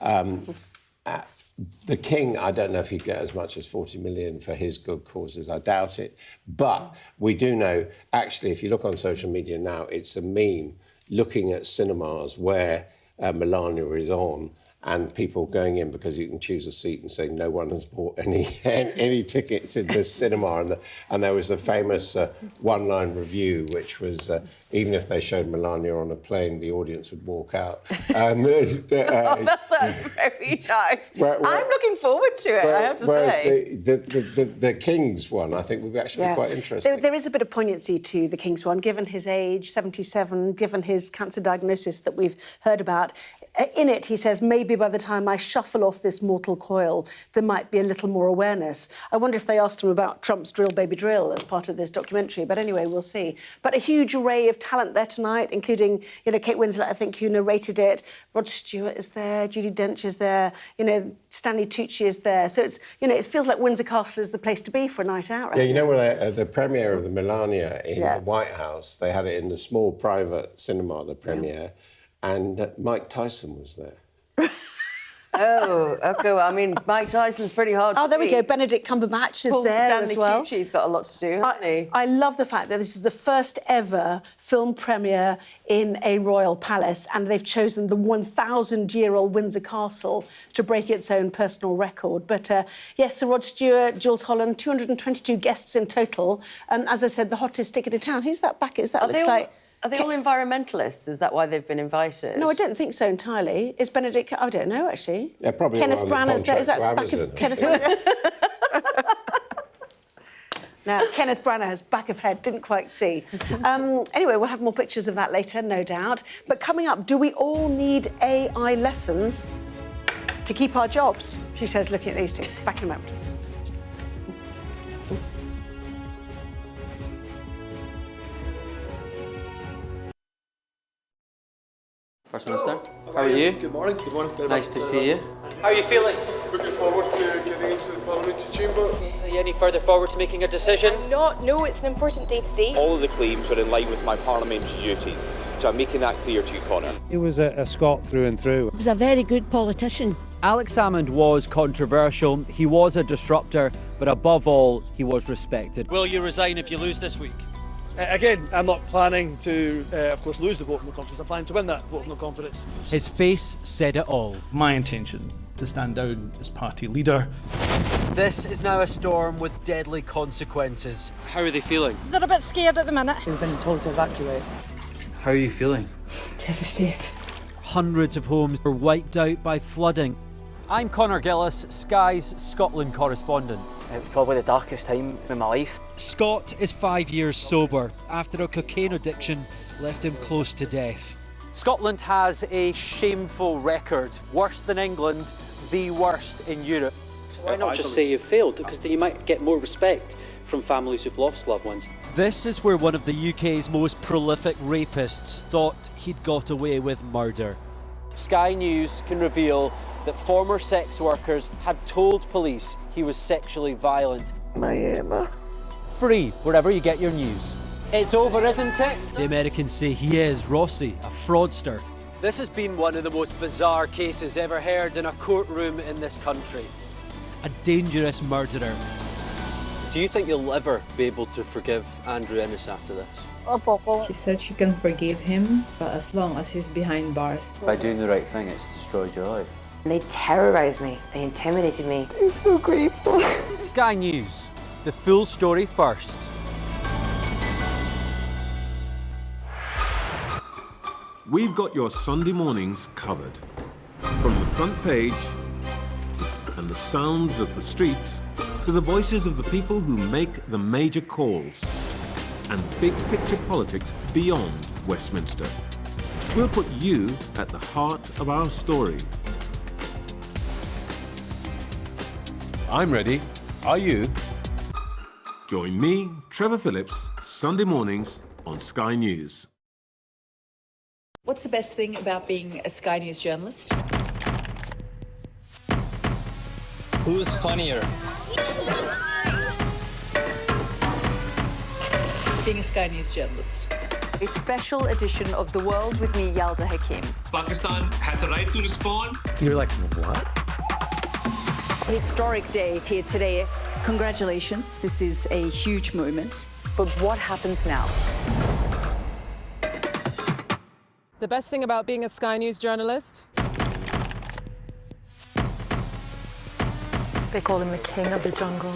The King, I don't know if he'd get as much as 40 million for his good causes. I doubt it. But we do know, actually, if you look on social media now, it's a meme looking at cinemas where Melania is on, and people going in because you can choose a seat and saying no one has bought any tickets in this cinema. And there was a famous one-line review, which was even if they showed Melania on a plane, the audience would walk out. That's very nice. I'm looking forward to it, I have to say. The King's one, I think, would be actually quite interesting. There is a bit of poignancy to the King's one, given his age, 77, given his cancer diagnosis that we've heard about. In it, he says, maybe by the time I shuffle off this mortal coil, there might be a little more awareness. I wonder if they asked him about Trump's Drill Baby Drill as part of this documentary. But anyway, we'll see. But a huge array of talent there tonight, including, Kate Winslet, I think, who narrated it. Rod Stewart is there, Judi Dench is there, Stanley Tucci is there. So it's, it feels like Windsor Castle is the place to be for a night out, right? Yeah, the premiere of the Melania in the White House, they had it in the small private cinema, the premiere. And Mike Tyson was there. Oh, OK. Well, I mean, Mike Tyson's pretty hard to there we beat. go. Benedict Cumberbatch is Paul there Stanley as well. Tucci's got a lot to do, hasn't he? I love the fact that this is the first ever film premiere in a royal palace, and they've chosen the 1,000-year-old Windsor Castle to break its own personal record. But yes, Sir Rod Stewart, Jules Holland, 222 guests in total. As I said, the hottest ticket in town. Who's that back? Is that looks like... Are they all environmentalists? Is that why they've been invited? No, I don't think so entirely. Is Benedict... I don't know, actually. Yeah, probably Kenneth all on the Branagh's there. Is that contract back to of Kenneth Branagh? Now, Kenneth Branagh's back of head, didn't quite see. Anyway, we'll have more pictures of that later, no doubt. But coming up, do we all need AI lessons to keep our jobs? She says, looking at these two. Back in a moment. First Minister, how are you? Good morning. Good morning. Nice to see you. How are you feeling? Looking forward to getting into the parliamentary chamber. Are you any further forward to making a decision? No, it's an important day today. All of the claims were in line with my parliamentary duties, so I'm making that clear to you, Conor. He was a Scot through and through. He was a very good politician. Alex Salmond was controversial, he was a disruptor, but above all, he was respected. Will you resign if you lose this week? Again, I'm not planning to, of course, lose the vote of no confidence. I'm planning to win that vote of no confidence. His face said it all. My intention to stand down as party leader. This is now a storm with deadly consequences. How are they feeling? They're a bit scared at the minute. We've been told to evacuate. How are you feeling? Devastated. Hundreds of homes were wiped out by flooding. I'm Conor Gillis, Sky's Scotland correspondent. It was probably the darkest time in my life. Scott is 5 years sober after a cocaine addiction left him close to death. Scotland has a shameful record, worse than England, the worst in Europe. Why not just say you failed? Because then you might get more respect from families who've lost loved ones. This is where one of the UK's most prolific rapists thought he'd got away with murder. Sky News can reveal that former sex workers had told police he was sexually violent. My Emma. Free wherever you get your news. It's over, isn't it? The Americans say he is Rossi, a fraudster. This has been one of the most bizarre cases ever heard in a courtroom in this country. A dangerous murderer. Do you think you'll ever be able to forgive Andrew Ennis after this? She said she can forgive him, but as long as he's behind bars. By doing the right thing, it's destroyed your life. They terrorised me. They intimidated me. I'm so grateful. Sky News, the full story first. We've got your Sunday mornings covered. From the front page and the sounds of the streets to the voices of the people who make the major calls and big picture politics beyond Westminster. We'll put you at the heart of our story. I'm ready. Are you? Join me, Trevor Phillips, Sunday mornings on Sky News. What's the best thing about being a Sky News journalist? Who's funnier? Being a Sky News journalist. A special edition of The World with me, Yalda Hakim. Pakistan had the right to respond. You're like, what? Historic day here today. Congratulations, this is a huge moment. But what happens now? The best thing about being a Sky News journalist? They call him the king of the jungle.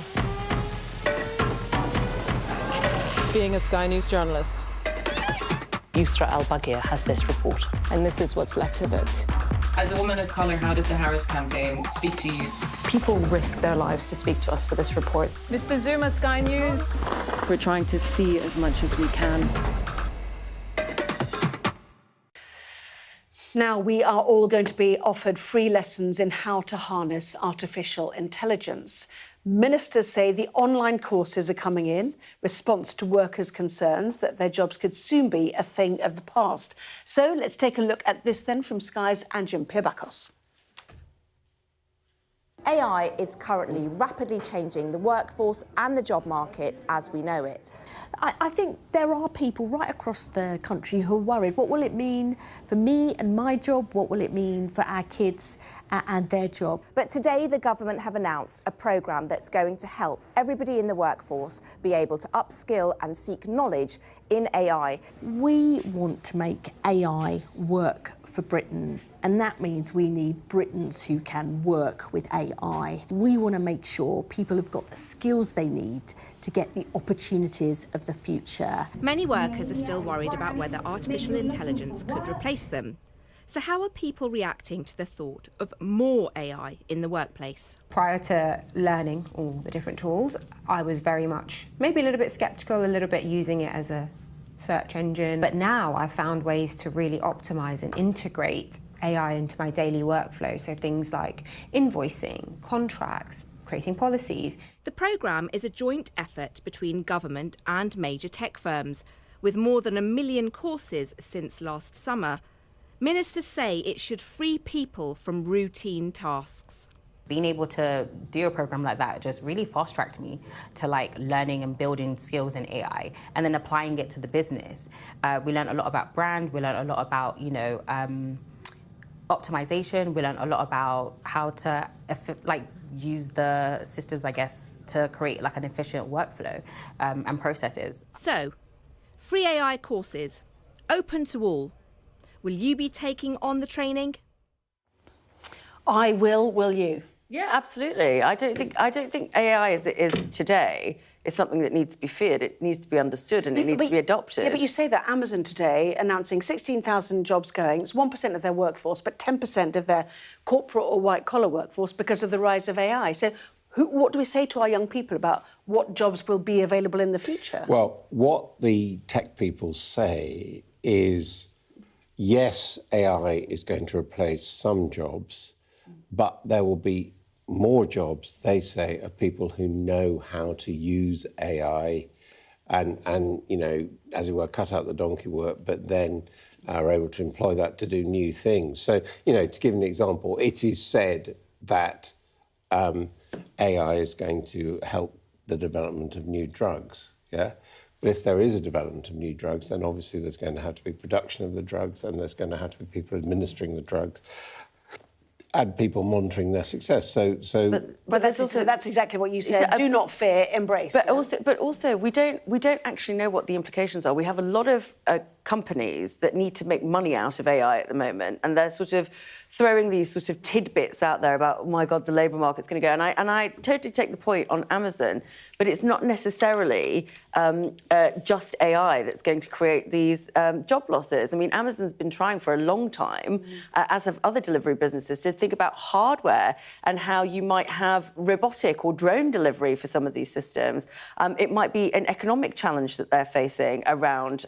Being a Sky News journalist. Yusra Al-Baghir has this report. And this is what's left of it. As a woman of colour, how did the Harris campaign speak to you? People risk their lives to speak to us for this report. Mr. Zuma, Sky News. We're trying to see as much as we can. Now, we are all going to be offered free lessons in how to harness artificial intelligence. Ministers say the online courses are coming in response to workers' concerns that their jobs could soon be a thing of the past. So let's take a look at this then from Sky's Anjum Pirbakos. AI is currently rapidly changing the workforce and the job market as we know it. I think there are people right across the country who are worried. What will it mean for me and my job? What will it mean for our kids and their job. But today the government have announced a programme that's going to help everybody in the workforce be able to upskill and seek knowledge in AI. We want to make AI work for Britain, and that means we need Britons who can work with AI. We want to make sure people have got the skills they need to get the opportunities of the future. Many workers are still worried about whether artificial intelligence could replace them. So how are people reacting to the thought of more AI in the workplace? Prior to learning all the different tools, I was very much maybe a little bit sceptical, a little bit using it as a search engine. But now I've found ways to really optimise and integrate AI into my daily workflow. So things like invoicing, contracts, creating policies. The programme is a joint effort between government and major tech firms, with more than 1 million courses since last summer. Ministers say it should free people from routine tasks. Being able to do a program like that just really fast-tracked me to learning and building skills in AI and then applying it to the business. We learned a lot about brand, we learned a lot about, optimization, we learned a lot about how to use the systems, I guess, to create an efficient workflow and processes. So, free AI courses, open to all. Will you be taking on the training? I will you? Yeah, absolutely. I don't think AI as it is today is something that needs to be feared. It needs to be understood and it needs to be adopted. Yeah, but you say that Amazon today announcing 16,000 jobs going. It's 1% of their workforce, but 10% of their corporate or white-collar workforce because of the rise of AI. So what do we say to our young people about what jobs will be available in the future? Well, what the tech people say is, yes, AI is going to replace some jobs, but there will be more jobs, they say, of people who know how to use AI and as it were, cut out the donkey work, but then are able to employ that to do new things. So, to give an example, it is said that AI is going to help the development of new drugs, yeah? But if there is a development of new drugs, then obviously there's going to have to be production of the drugs and there's going to have to be people administering the drugs and people monitoring their success. But that's exactly what you said. Do not fear, embrace. But also, we don't actually know what the implications are. We have a lot of companies that need to make money out of AI at the moment, and they're sort of throwing these sort of tidbits out there about, oh my God, the labour market's going to go. And I totally take the point on Amazon, but it's not necessarily just AI that's going to create these job losses. I mean, Amazon's been trying for a long time, as have other delivery businesses, to think about hardware and how you might have robotic or drone delivery for some of these systems. It might be an economic challenge that they're facing around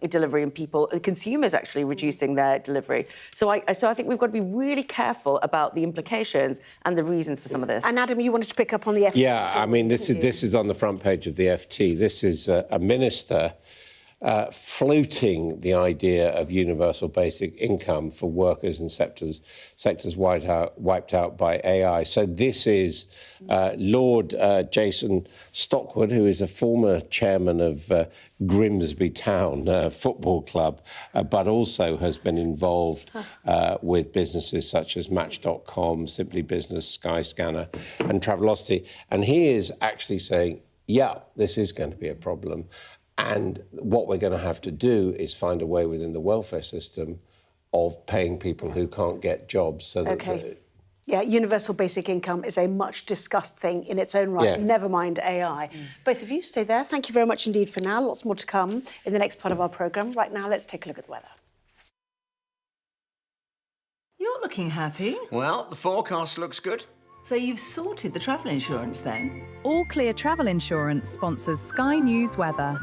delivery and people, consumers actually reducing their delivery. So I think we've got to be really careful about the implications and the reasons for some of this. And Adam, you wanted to pick up on the FT. Yeah, I mean, this is on the front page of the FT. This is a minister floating the idea of universal basic income for workers in sectors wiped out by AI. So this is Lord Jason Stockwood, who is a former chairman of Grimsby Town Football Club, but also has been involved with businesses such as Match.com, Simply Business, Skyscanner and Travelocity. And he is actually saying, yeah, this is going to be a problem. And what we're going to have to do is find a way within the welfare system of paying people who can't get jobs. So that Yeah, universal basic income is a much discussed thing in its own right, Yeah. never mind AI. Both of you, stay there. Thank you very much indeed for now. Lots more to come in the next part of our programme. Right now, let's take a look at the weather. You're looking happy. Well, the forecast looks good. So you've sorted the travel insurance then? All Clear Travel Insurance sponsors Sky News Weather.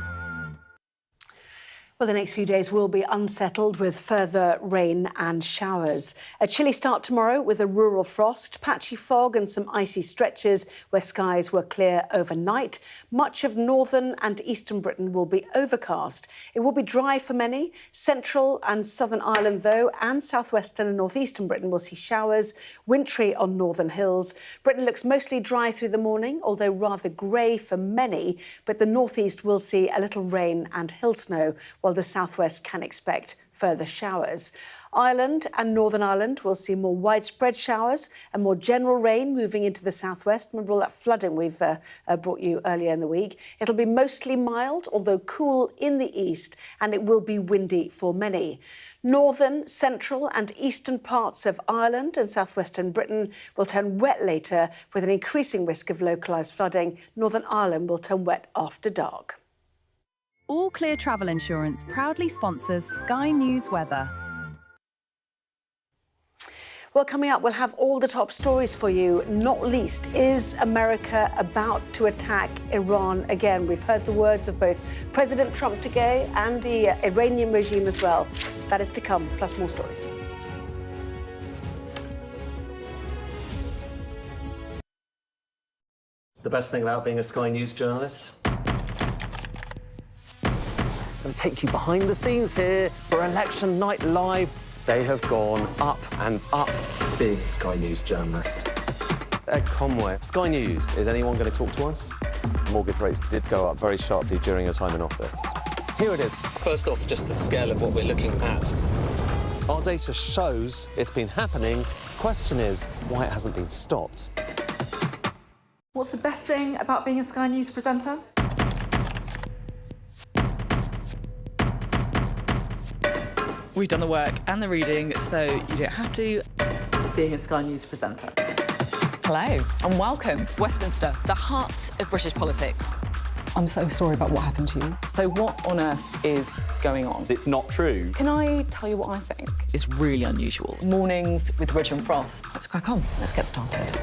Well, the next few days will be unsettled with further rain and showers. A chilly start tomorrow with a rural frost, patchy fog and some icy stretches where skies were clear overnight. Much of northern and eastern Britain will be overcast. It will be dry for many. Central and southern Ireland, though, and southwestern and northeastern Britain will see showers, wintry on northern hills. Britain looks mostly dry through the morning, although rather grey for many. But the northeast will see a little rain and hill snow, while the southwest can expect further showers. Ireland and Northern Ireland will see more widespread showers and more general rain moving into the southwest. Remember all that flooding we've brought you earlier in the week. It'll be mostly mild, although cool in the east, and it will be windy for many. Northern, central and eastern parts of Ireland and southwestern Britain will turn wet later, with an increasing risk of localised flooding. Northern Ireland will turn wet after dark. All Clear Travel Insurance proudly sponsors Sky News Weather. Well, coming up, we'll have all the top stories for you. Not least, is America about to attack Iran again? We've heard the words of both President Trump today and the Iranian regime as well. That is to come, plus more stories. The best thing about being a Sky News journalist? I'm going to take you behind the scenes here for Election Night Live. They have gone up and up. Being a Sky News journalist. Ed Conway, Sky News, is anyone going to talk to us? Mortgage rates did go up very sharply during your time in office. Here it is. First off, just the scale of what we're looking at. Our data shows it's been happening. Question is, why it hasn't been stopped. What's the best thing about being a Sky News presenter? We've done the work and the reading, so you don't have to. Being a Sky News presenter. Hello and welcome. Westminster, the heart of British politics. I'm so sorry about what happened to you. So what on earth is going on? It's not true. Can I tell you what I think? It's really unusual. Mornings with Richard and Frost. Let's crack on. Let's get started.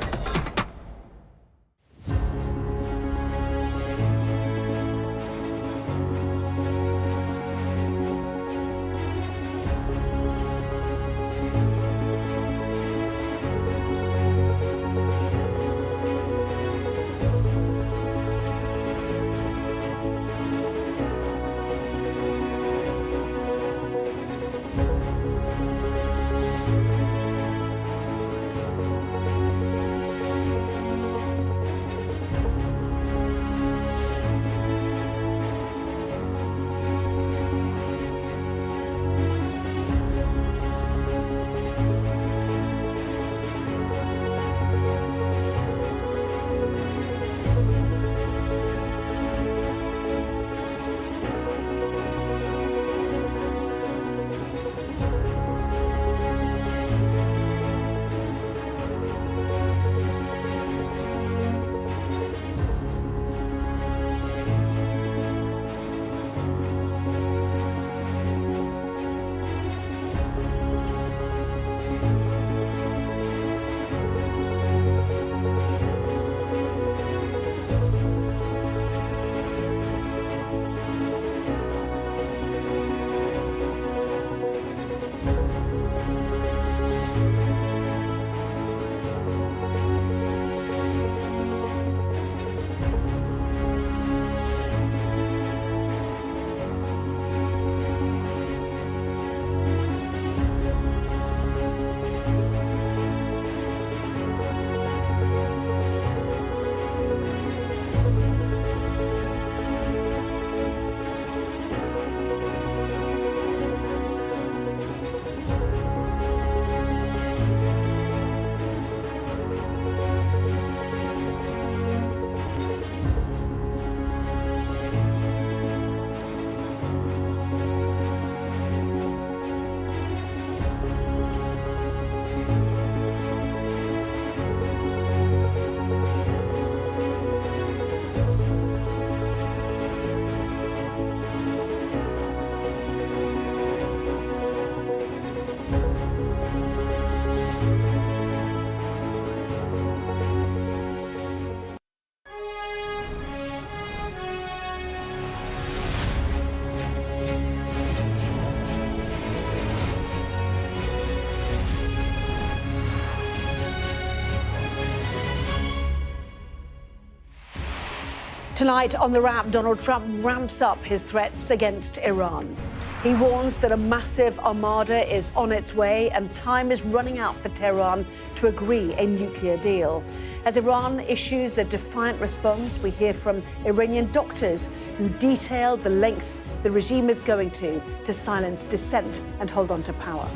Tonight on The Wrap, Donald Trump ramps up his threats against Iran. He warns that a massive armada is on its way and time is running out for Tehran to agree a nuclear deal. As Iran issues a defiant response, we hear from Iranian doctors who detail the lengths the regime is going to silence dissent and hold on to power.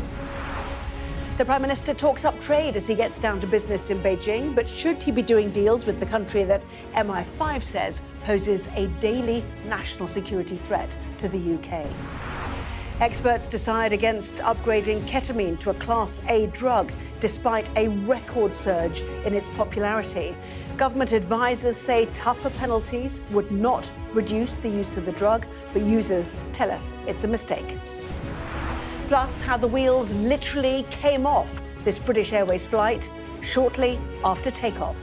The Prime Minister talks up trade as he gets down to business in Beijing, but should he be doing deals with the country that MI5 says poses a daily national security threat to the UK? Experts decide against upgrading ketamine to a Class A drug, despite a record surge in its popularity. Government advisors say tougher penalties would not reduce the use of the drug, but users tell us it's a mistake. Plus, how the wheels literally came off this British Airways flight shortly after takeoff.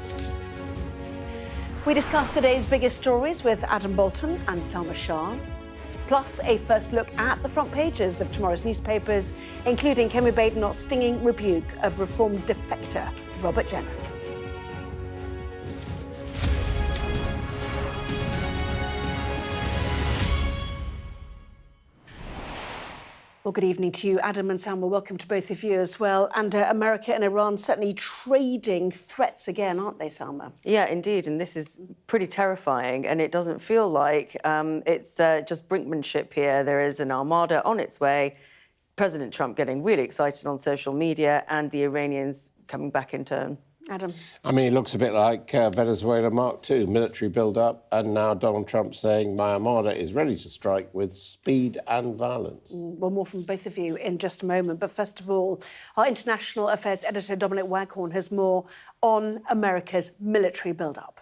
We discuss the day's biggest stories with Adam Bolton and Salma Shah. Plus, a first look at the front pages of tomorrow's newspapers, including Kemi Badenoch's stinging rebuke of Reform defector Robert Jenrick. Well, good evening to you, Adam and Salma. Welcome to both of you as well. And America and Iran certainly trading threats again, aren't they, Salma? Yeah, indeed. And this is pretty terrifying. And it doesn't feel like it's just brinkmanship here. There is an armada on its way. President Trump getting really excited on social media and the Iranians coming back in turn. Adam? I mean, it looks a bit like Venezuela Mark II, military build-up, and now Donald Trump saying my armada is ready to strike with speed and violence. Well, more from both of you in just a moment. But first of all, our international affairs editor, Dominic Waghorn, has more on America's military build-up.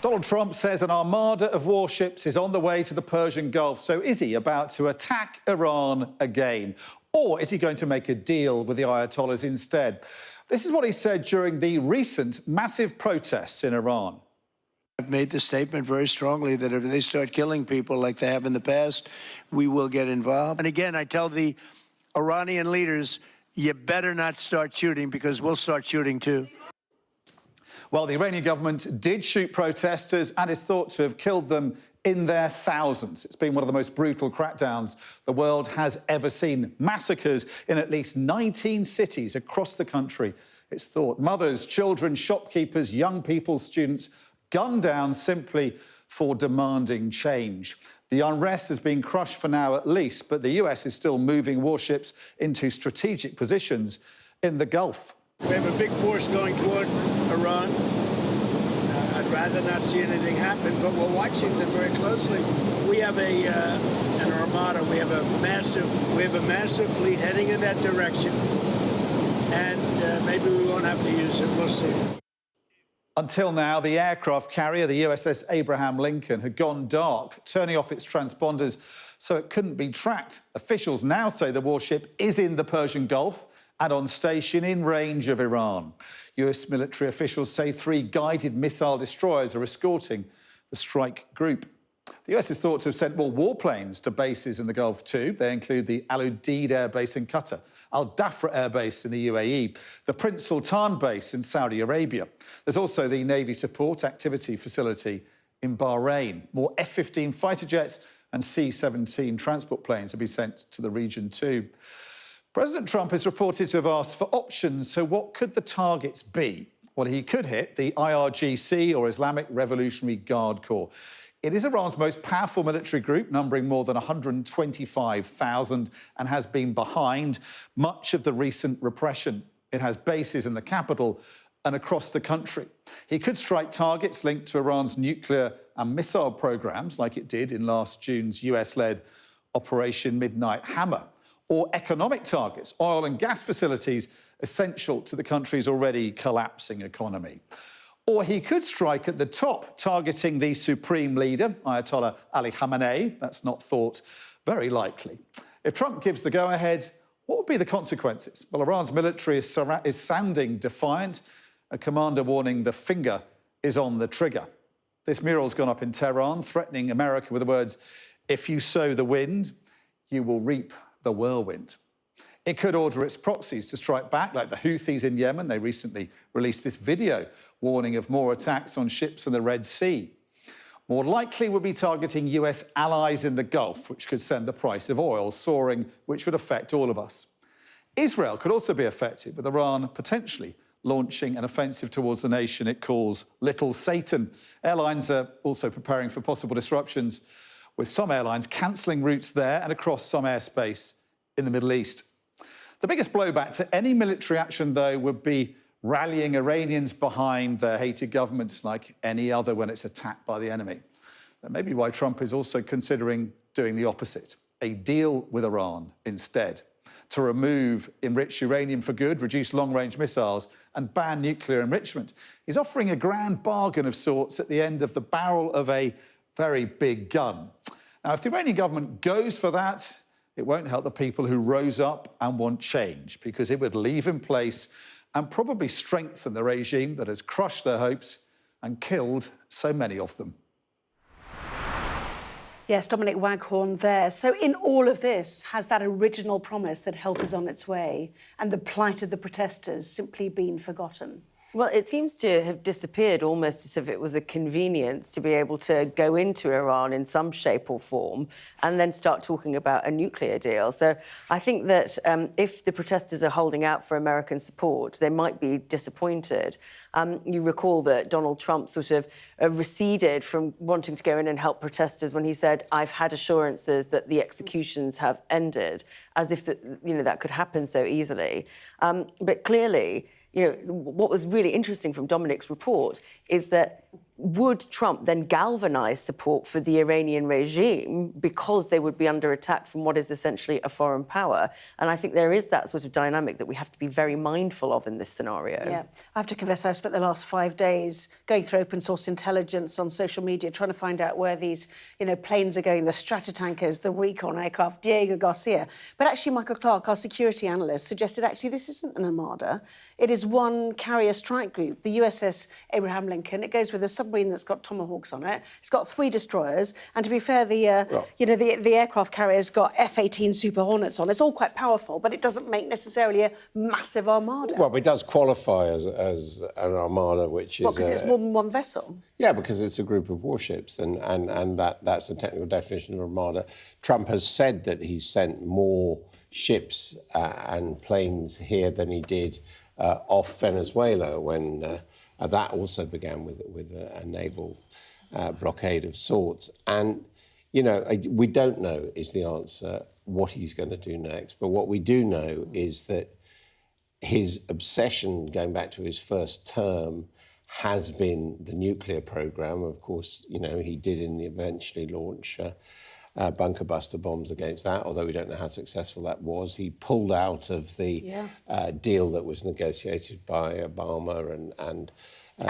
Donald Trump says an armada of warships is on the way to the Persian Gulf. So is he about to attack Iran again? Or is he going to make a deal with the Ayatollahs instead? This is what he said during the recent massive protests in Iran. I've made the statement very strongly that if they start killing people like they have in the past, we will get involved. And again, I tell the Iranian leaders, you better not start shooting because we'll start shooting too. Well, the Iranian government did shoot protesters and is thought to have killed them in their thousands. It's been one of the most brutal crackdowns the world has ever seen. Massacres in at least 19 cities across the country. It's thought mothers, children, shopkeepers, young people, students gunned down simply for demanding change. The unrest has been crushed for now at least, but the US is still moving warships into strategic positions in the Gulf. We have a big force going toward Iran. I'd rather not see anything happen, but we're watching them very closely. We have an armada. We have a massive fleet heading in that direction, and maybe we won't have to use it. We'll see. Until now, the aircraft carrier, the USS Abraham Lincoln, had gone dark, turning off its transponders so it couldn't be tracked. Officials now say the warship is in the Persian Gulf and on station in range of Iran. US military officials say 3 guided missile destroyers are escorting the strike group. The US is thought to have sent more warplanes to bases in the Gulf too. They include the Al Udeid Air Base in Qatar, Al Dhafra Air Base in the UAE, the Prince Sultan Base in Saudi Arabia. There's also the Navy Support Activity Facility in Bahrain. More F-15 fighter jets and C-17 transport planes will be sent to the region too. President Trump is reported to have asked for options, so what could the targets be? Well, he could hit the IRGC, or Islamic Revolutionary Guard Corps. It is Iran's most powerful military group, numbering more than 125,000, and has been behind much of the recent repression. It has bases in the capital and across the country. He could strike targets linked to Iran's nuclear and missile programs, like it did in last June's US-led Operation Midnight Hammer, or economic targets, oil and gas facilities essential to the country's already collapsing economy. Or he could strike at the top, targeting the supreme leader, Ayatollah Ali Khamenei. That's not thought very likely. If Trump gives the go-ahead, what would be the consequences? Well, Iran's military is sounding defiant, a commander warning the finger is on the trigger. This mural's gone up in Tehran, threatening America with the words, if you sow the wind, you will reap the whirlwind. It could order its proxies to strike back, like the Houthis in Yemen. They recently released this video warning of more attacks on ships in the Red Sea. More likely would be targeting US allies in the Gulf, which could send the price of oil soaring, which would affect all of us. Israel could also be affected, with Iran potentially launching an offensive towards the nation it calls Little Satan. Airlines are also preparing for possible disruptions, with some airlines cancelling routes there and across some airspace in the Middle East. The biggest blowback to any military action, though, would be rallying Iranians behind their hated governments like any other when it's attacked by the enemy. That may be why Trump is also considering doing the opposite, a deal with Iran instead, to remove enriched uranium for good, reduce long-range missiles and ban nuclear enrichment. He's offering a grand bargain of sorts at the end of the barrel of a very big gun. Now, if the Iranian government goes for that, it won't help the people who rose up and want change, because it would leave in place and probably strengthen the regime that has crushed their hopes and killed so many of them. Yes, Dominic Waghorn there. So in all of this, has that original promise that help is on its way and the plight of the protesters simply been forgotten? Well, it seems to have disappeared almost as if it was a convenience to be able to go into Iran in some shape or form and then start talking about a nuclear deal. So I think that if the protesters are holding out for American support, they might be disappointed. You recall that Donald Trump sort of receded from wanting to go in and help protesters when he said, "I've had assurances that the executions have ended," as if that could happen so easily. But clearly, what was really interesting from Dominic's report is that would Trump then galvanise support for the Iranian regime because they would be under attack from what is essentially a foreign power? And I think there is that sort of dynamic that we have to be very mindful of in this scenario. Yeah, I have to confess I've spent the last 5 days going through open source intelligence on social media, trying to find out where these, planes are going, the Stratotankers, the Recon aircraft, Diego Garcia. But actually, Michael Clark, our security analyst, suggested actually this isn't an armada. It is one carrier strike group, the USS Abraham Lincoln. It goes with a submarine that's got Tomahawks on it. It's got 3 destroyers, and to be fair, the aircraft carrier's got F-18 Super Hornets on. It's all quite powerful, but it doesn't make necessarily a massive armada. Well, it does qualify as an armada, which is... Well, because it's more than one vessel. Yeah, because it's a group of warships, and that's the technical definition of armada. Trump has said that he's sent more ships and planes here than he did off Venezuela when that also began with a naval blockade of sorts. And, we don't know is the answer what he's going to do next. But what we do know is that his obsession, going back to his first term, has been the nuclear program. Of course, he did eventually launch bunker buster bombs against that, although we don't know how successful that was. He pulled out of the deal that was negotiated by Obama and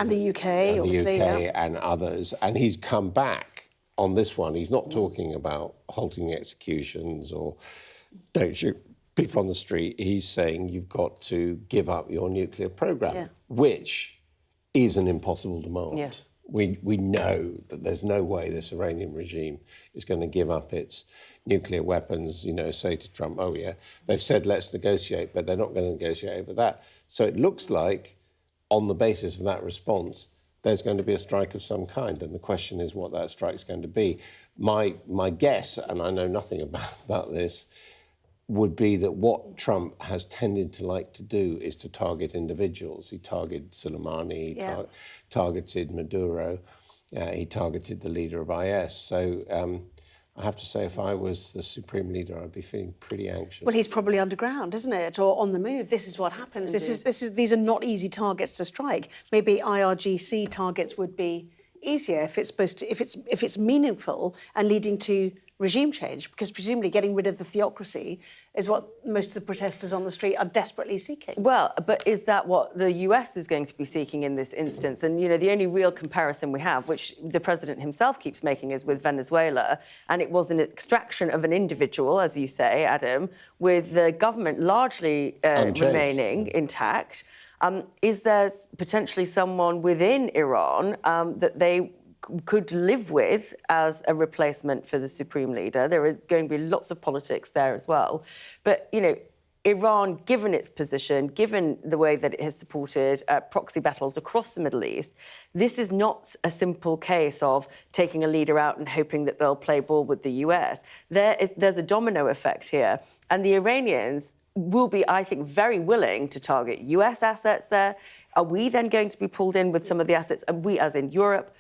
the UK, obviously, and others. And he's come back on this one. He's not talking about halting the executions or don't shoot people on the street. He's saying you've got to give up your nuclear program, which is an impossible demand. Yes. We know that there's no way this Iranian regime is going to give up its nuclear weapons, say to Trump, oh, yeah, they've said let's negotiate, but they're not going to negotiate over that. So it looks like, on the basis of that response, there's going to be a strike of some kind. And the question is what that strike's going to be. My guess, and I know nothing about this, would be that what Trump has tended to like to do is to target individuals. He targeted Soleimani, he targeted Maduro, he targeted the leader of IS. So I have to say, if I was the supreme leader, I'd be feeling pretty anxious. Well, he's probably underground, isn't it, or on the move. This is what happens. These are not easy targets to strike. Maybe IRGC targets would be easier if it's meaningful and leading to regime change, because presumably getting rid of the theocracy is what most of the protesters on the street are desperately seeking. Well, but is that what the US is going to be seeking in this instance? And, the only real comparison we have, which the president himself keeps making, is with Venezuela. And it was an extraction of an individual, as you say, Adam, with the government largely remaining intact. Is there potentially someone within Iran that they could live with as a replacement for the supreme leader? There are going to be lots of politics there as well. But, Iran, given its position, given the way that it has supported proxy battles across the Middle East, this is not a simple case of taking a leader out and hoping that they'll play ball with the US. There's a domino effect here. And the Iranians will be, I think, very willing to target US assets there. Are we then going to be pulled in with some of the assets, and we, as in Europe,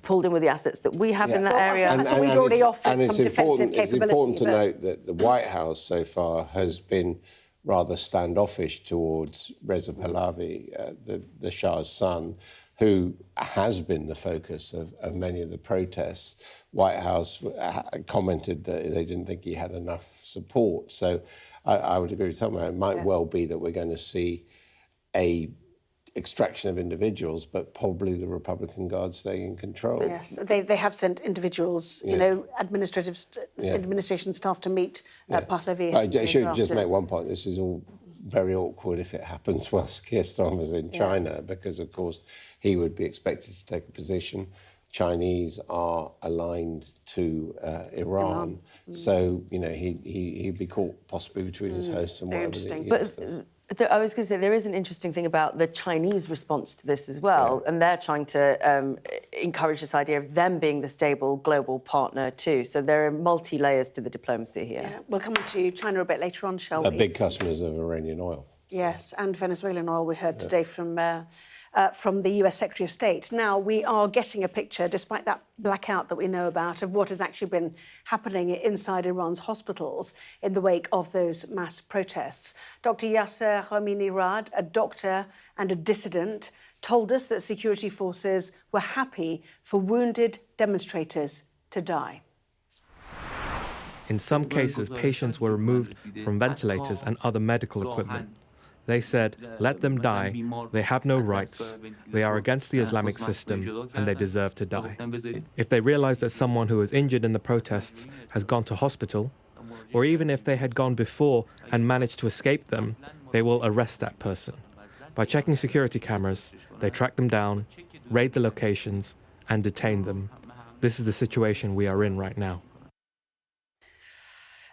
pulled in with the assets that we have in that area? I think we'd already offered some defensive capability. It's important to note that the White House so far has been rather standoffish towards Reza Pahlavi, the Shah's son, who has been the focus of many of the protests. White House commented that they didn't think he had enough support. So I would agree with someone. It might well be that we're going to see a extraction of individuals, but probably the Republican Guard staying in control. Yes, they have sent individuals, you know, administration staff to meet Pahlavi. I should just make one point. This is all very awkward if it happens whilst Keir Starmer's in China, because, of course, he would be expected to take a position. Chinese are aligned to Iran. So, you know, he'd be caught possibly between his hosts and whatever. I was going to say, there is an interesting thing about the Chinese response to this as well, and they're trying to encourage this idea of them being the stable global partner too. So there are multi-layers to the diplomacy here. Yeah, we'll come to China a bit later on, shall we? They're big customers of Iranian oil. Yes, and Venezuelan oil, we heard today from the US Secretary of State. Now, we are getting a picture, despite that blackout that we know about, of what has actually been happening inside Iran's hospitals in the wake of those mass protests. Dr. Yasser Khamenei-Rad, a doctor and a dissident, told us that security forces were happy for wounded demonstrators to die. In some cases, patients were removed from ventilators and other medical equipment. They said, let them die, they have no rights, they are against the Islamic system, and they deserve to die. If they realize that someone who was injured in the protests has gone to hospital, or even if they had gone before and managed to escape them, they will arrest that person. By checking security cameras, they track them down, raid the locations, and detain them. This is the situation we are in right now.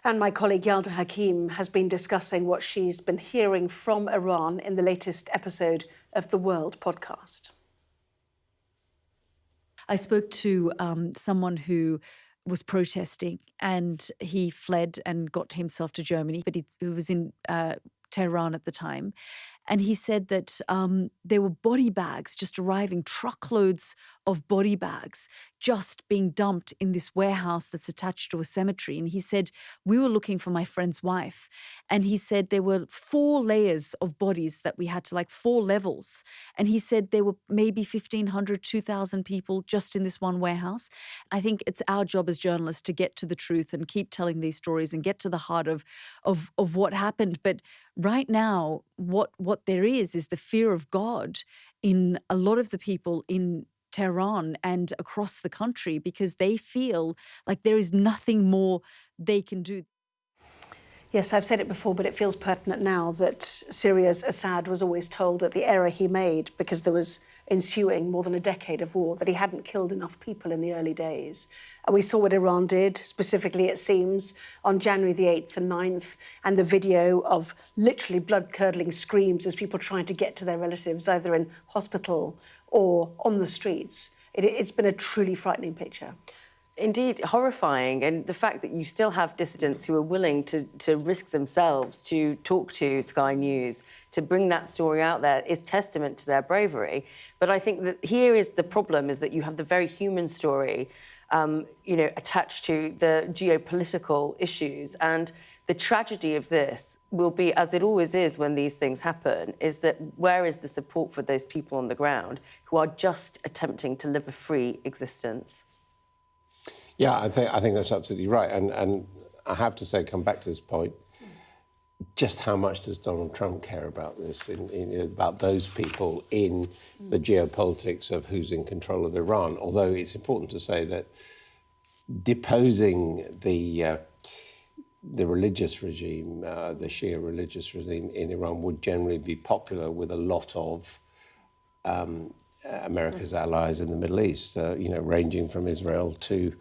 And my colleague Yalda Hakim has been discussing what she's been hearing from Iran in the latest episode of the World podcast. I spoke to someone who was protesting, and he fled and got himself to Germany, but he was in Tehran at the time. And he said that there were body bags just arriving, truckloads of body bags just being dumped in this warehouse that's attached to a cemetery. And he said, we were looking for my friend's wife. And he said there were 4 layers of bodies that we had to, like 4 levels. And he said there were maybe 1,500, 2,000 people just in this one warehouse. I think it's our job as journalists to get to the truth and keep telling these stories and get to the heart of what happened. But right now, what there is the fear of God in a lot of the people in Tehran and across the country, because they feel like there is nothing more they can do. Yes, I've said it before, but it feels pertinent now that Syria's Assad was always told that the error he made, because there was ensuing more than a decade of war, that he hadn't killed enough people in the early days. And we saw what Iran did, specifically, it seems, on January the 8th and 9th, and the video of literally blood-curdling screams as people trying to get to their relatives, either in hospital or on the streets. It's been a truly frightening picture. Indeed, horrifying. And the fact that you still have dissidents who are willing to risk themselves to talk to Sky News, to bring that story out there, is testament to their bravery. But I think that here is the problem, is that you have the very human story, you know, attached to the geopolitical issues. And the tragedy of this will be, as it always is when these things happen, is that where is the support for those people on the ground who are just attempting to live a free existence? Yeah, I think that's absolutely right. And I have to say, come back to this point, just how much does Donald Trump care about this, about those people in the geopolitics of who's in control of Iran? Although it's important to say that deposing the religious regime, the Shia religious regime in Iran, would generally be popular with a lot of America's allies in the Middle East, you know, ranging from Israel to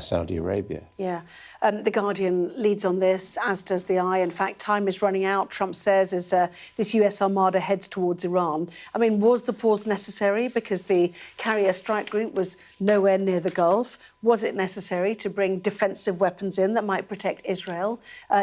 Saudi Arabia. Yeah. The Guardian leads on this, as does the Eye. In fact, time is running out, Trump says, as this US Armada heads towards Iran. I mean, was the pause necessary because the carrier strike group was nowhere near the Gulf? Was it necessary to bring defensive weapons in that might protect Israel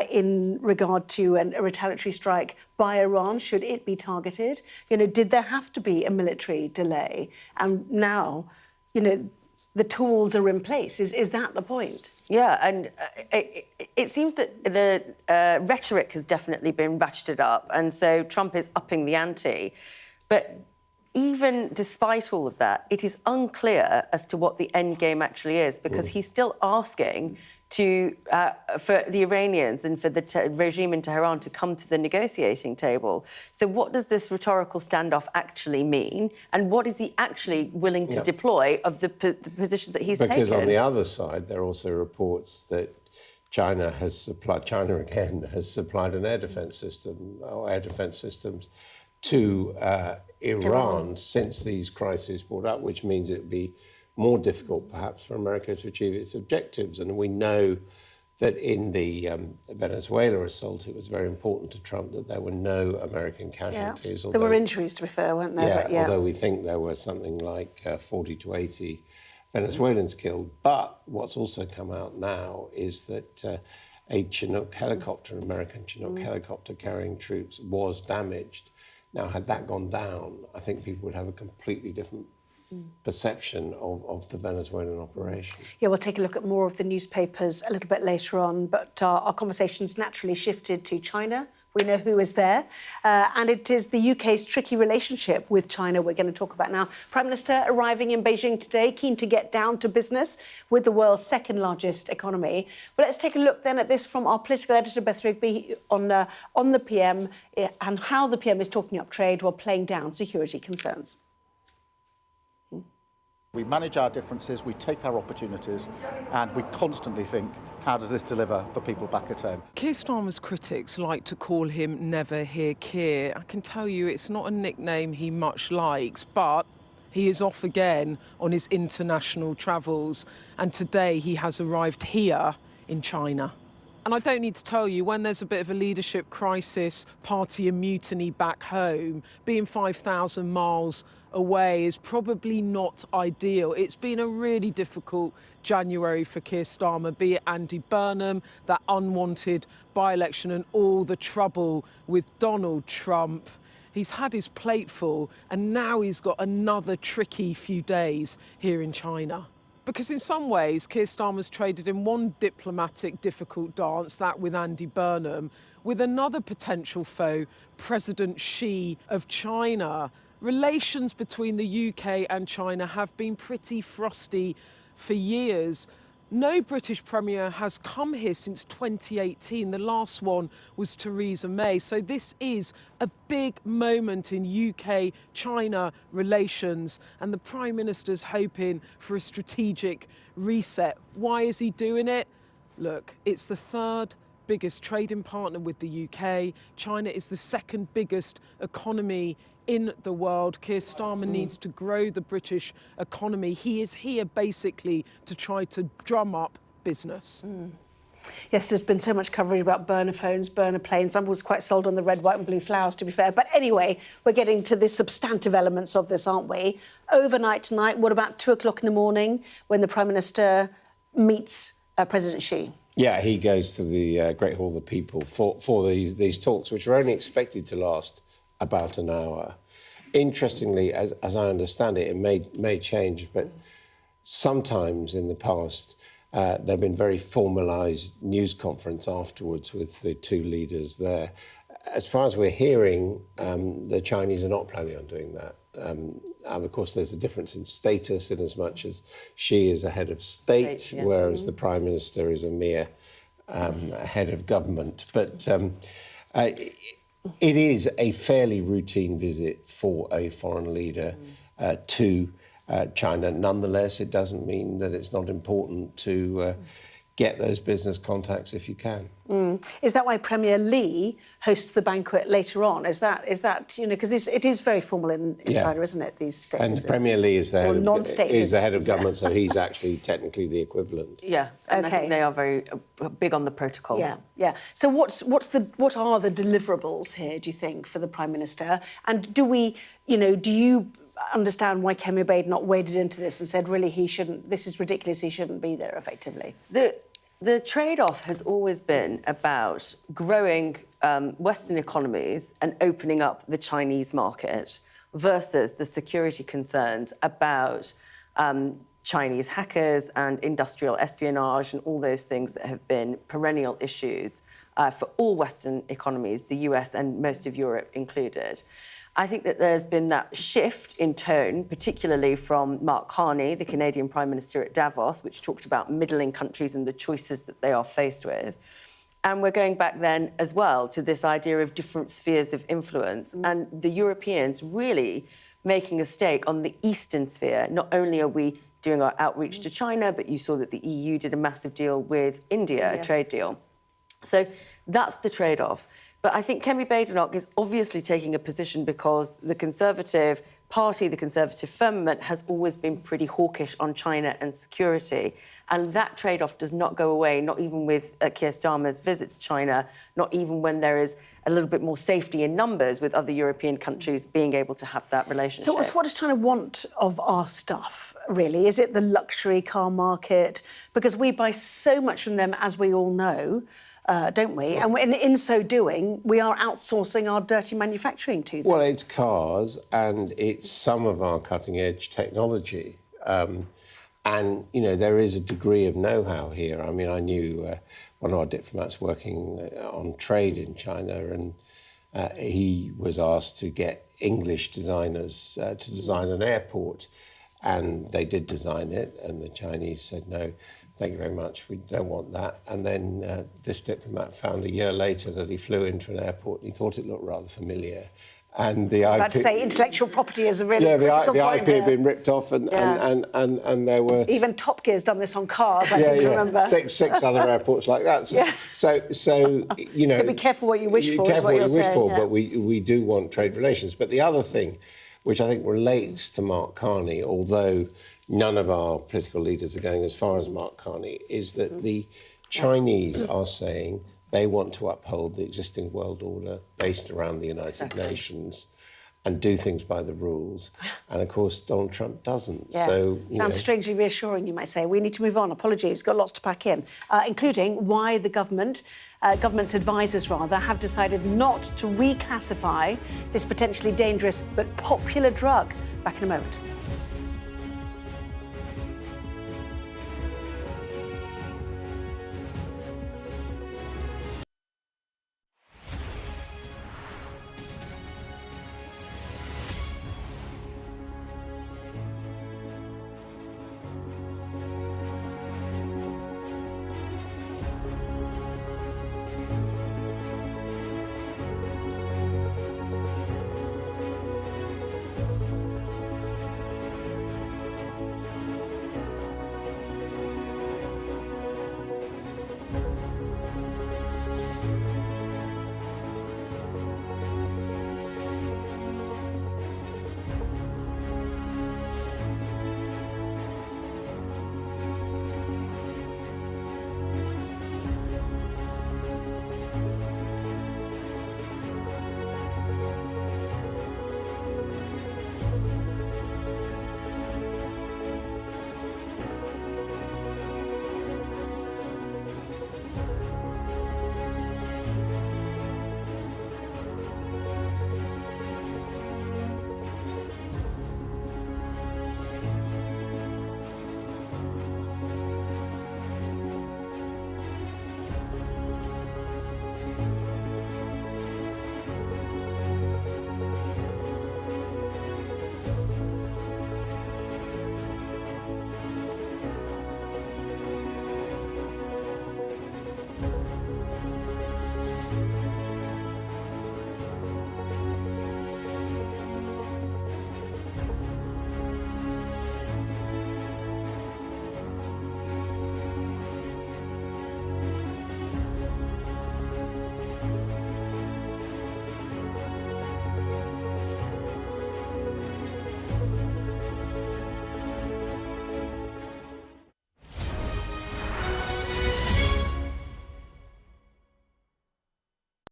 in regard to a retaliatory strike by Iran, should it be targeted? You know, did there have to be a military delay? And now, you know, the tools are in place. Is that the point? Yeah, and it seems that the rhetoric has definitely been ratcheted up, and so Trump is upping the ante. But even despite all of that, it is unclear as to what the end game actually is, because he's still asking for the Iranians and for the regime in Tehran to come to the negotiating table. So what does this rhetorical standoff actually mean? And what is he actually willing to deploy of the positions that he's taken? Because on the other side, there are also reports that China again has supplied an air defence system, or air defence systems, to Iran since these crises brought up, which means it would be more difficult, perhaps, for America to achieve its objectives. And we know that in the Venezuela assault, it was very important to Trump that there were no American casualties. Yeah. There were injuries, to be fair, weren't there? Yeah, although we think there were something like 40 to 80 Venezuelans killed. But what's also come out now is that a Chinook helicopter, an American Chinook helicopter carrying troops, was damaged. Now, had that gone down, I think people would have a completely different perception of the Venezuelan operation. Yeah, we'll take a look at more of the newspapers a little bit later on, but our conversation's naturally shifted to China. We know who is there, and it is the UK's tricky relationship with China we're going to talk about now. Prime Minister arriving in Beijing today, keen to get down to business with the world's second largest economy. But let's take a look then at this from our political editor, Beth Rigby, on the PM and how the PM is talking up trade while playing down security concerns. We manage our differences, we take our opportunities, and we constantly think, how does this deliver for people back at home? Keir Starmer's critics like to call him Never Hear Keir. I can tell you it's not a nickname he much likes, but he is off again on his international travels, and today he has arrived here in China. And I don't need to tell you, when there's a bit of a leadership crisis, party and mutiny back home, being 5,000 miles away is probably not ideal. It's been a really difficult January for Keir Starmer, be it Andy Burnham, that unwanted by-election and all the trouble with Donald Trump. He's had his plate full, and now he's got another tricky few days here in China. Because in some ways, Keir Starmer's traded in one diplomatic difficult dance, that with Andy Burnham, with another potential foe, President Xi of China. Relations between the UK and China have been pretty frosty for years. No British Premier has come here since 2018. The last one was Theresa May. So this is a big moment in UK-China relations, and the Prime Minister's hoping for a strategic reset. Why is he doing it? Look, it's the third biggest trading partner with the UK. China is the second biggest economy in the world. Keir Starmer needs to grow the British economy. He is here basically to try to drum up business. Yes, there's been so much coverage about burner phones, burner planes. I was quite sold on the red, white and blue flowers, to be fair. But anyway, we're getting to the substantive elements of this, aren't we? Overnight tonight, what about 2 o'clock in the morning when the Prime Minister meets President Xi? Yeah, he goes to the Great Hall of the People for these talks, which are only expected to last about an hour. Interestingly, as I understand it, it may change, but sometimes in the past, there have been very formalised news conference afterwards with the two leaders there. As far as we're hearing, the Chinese are not planning on doing that. And of course, there's a difference in status in as much as Xi is a head of state, whereas the Prime Minister is a mere head of government. But it is a fairly routine visit for a foreign leader to China. Nonetheless, it doesn't mean that it's not important to get those business contacts if you can. Is that why Premier Li hosts the banquet later on? Is that you know, because it is very formal in China, isn't it, these state And visits? Premier Li is the head of government, so he's actually technically the equivalent. Yeah, and I think they are very big on the protocol. Yeah. So what are the deliverables here, do you think, for the Prime Minister? And do you understand why Kemi Obey not waded into this and said, really, this is ridiculous, he shouldn't be there, effectively? The trade-off has always been about growing Western economies and opening up the Chinese market versus the security concerns about Chinese hackers and industrial espionage and all those things that have been perennial issues for all Western economies, the US and most of Europe included. I think that there's been that shift in tone, particularly from Mark Carney, the Canadian Prime Minister at Davos, which talked about middling countries and the choices that they are faced with. And we're going back then as well to this idea of different spheres of influence and the Europeans really making a stake on the Eastern sphere. Not only are we doing our outreach to China, but you saw that the EU did a massive deal with India, a trade deal. So that's the trade-off. But I think Kemi Badenoch is obviously taking a position because the Conservative Party, the Conservative firmament, has always been pretty hawkish on China and security. And that trade-off does not go away, not even with Keir Starmer's visit to China, not even when there is a little bit more safety in numbers with other European countries being able to have that relationship. So what does China want of our stuff, really? Is it the luxury car market? Because we buy so much from them, as we all know, don't we? And in so doing, we are outsourcing our dirty manufacturing to them. Well, it's cars and it's some of our cutting-edge technology. And, you know, there is a degree of know-how here. I mean, I knew one of our diplomats working on trade in China, and he was asked to get English designers to design an airport. And they did design it, and the Chinese said, no, thank you very much, we don't want that. And then this diplomat found a year later that he flew into an airport and he thought it looked rather familiar. And the IP... I was about to say intellectual property is a really critical point. The IP had been ripped off and there were... Even Top Gear's done this on cars, I seem to remember. Six other airports like that. So you know... So be careful what you wish for, careful what you wish for, yeah. But we do want trade relations. But the other thing, which I think relates to Mark Carney, although none of our political leaders are going as far as Mark Carney, is that the Chinese are saying they want to uphold the existing world order based around the United Nations and do things by the rules. And, of course, Donald Trump doesn't. Yeah. So, Sounds strangely reassuring, you might say. We need to move on. Apologies, got lots to pack in, including why the government's advisors, rather, have decided not to reclassify this potentially dangerous but popular drug. Back in a moment.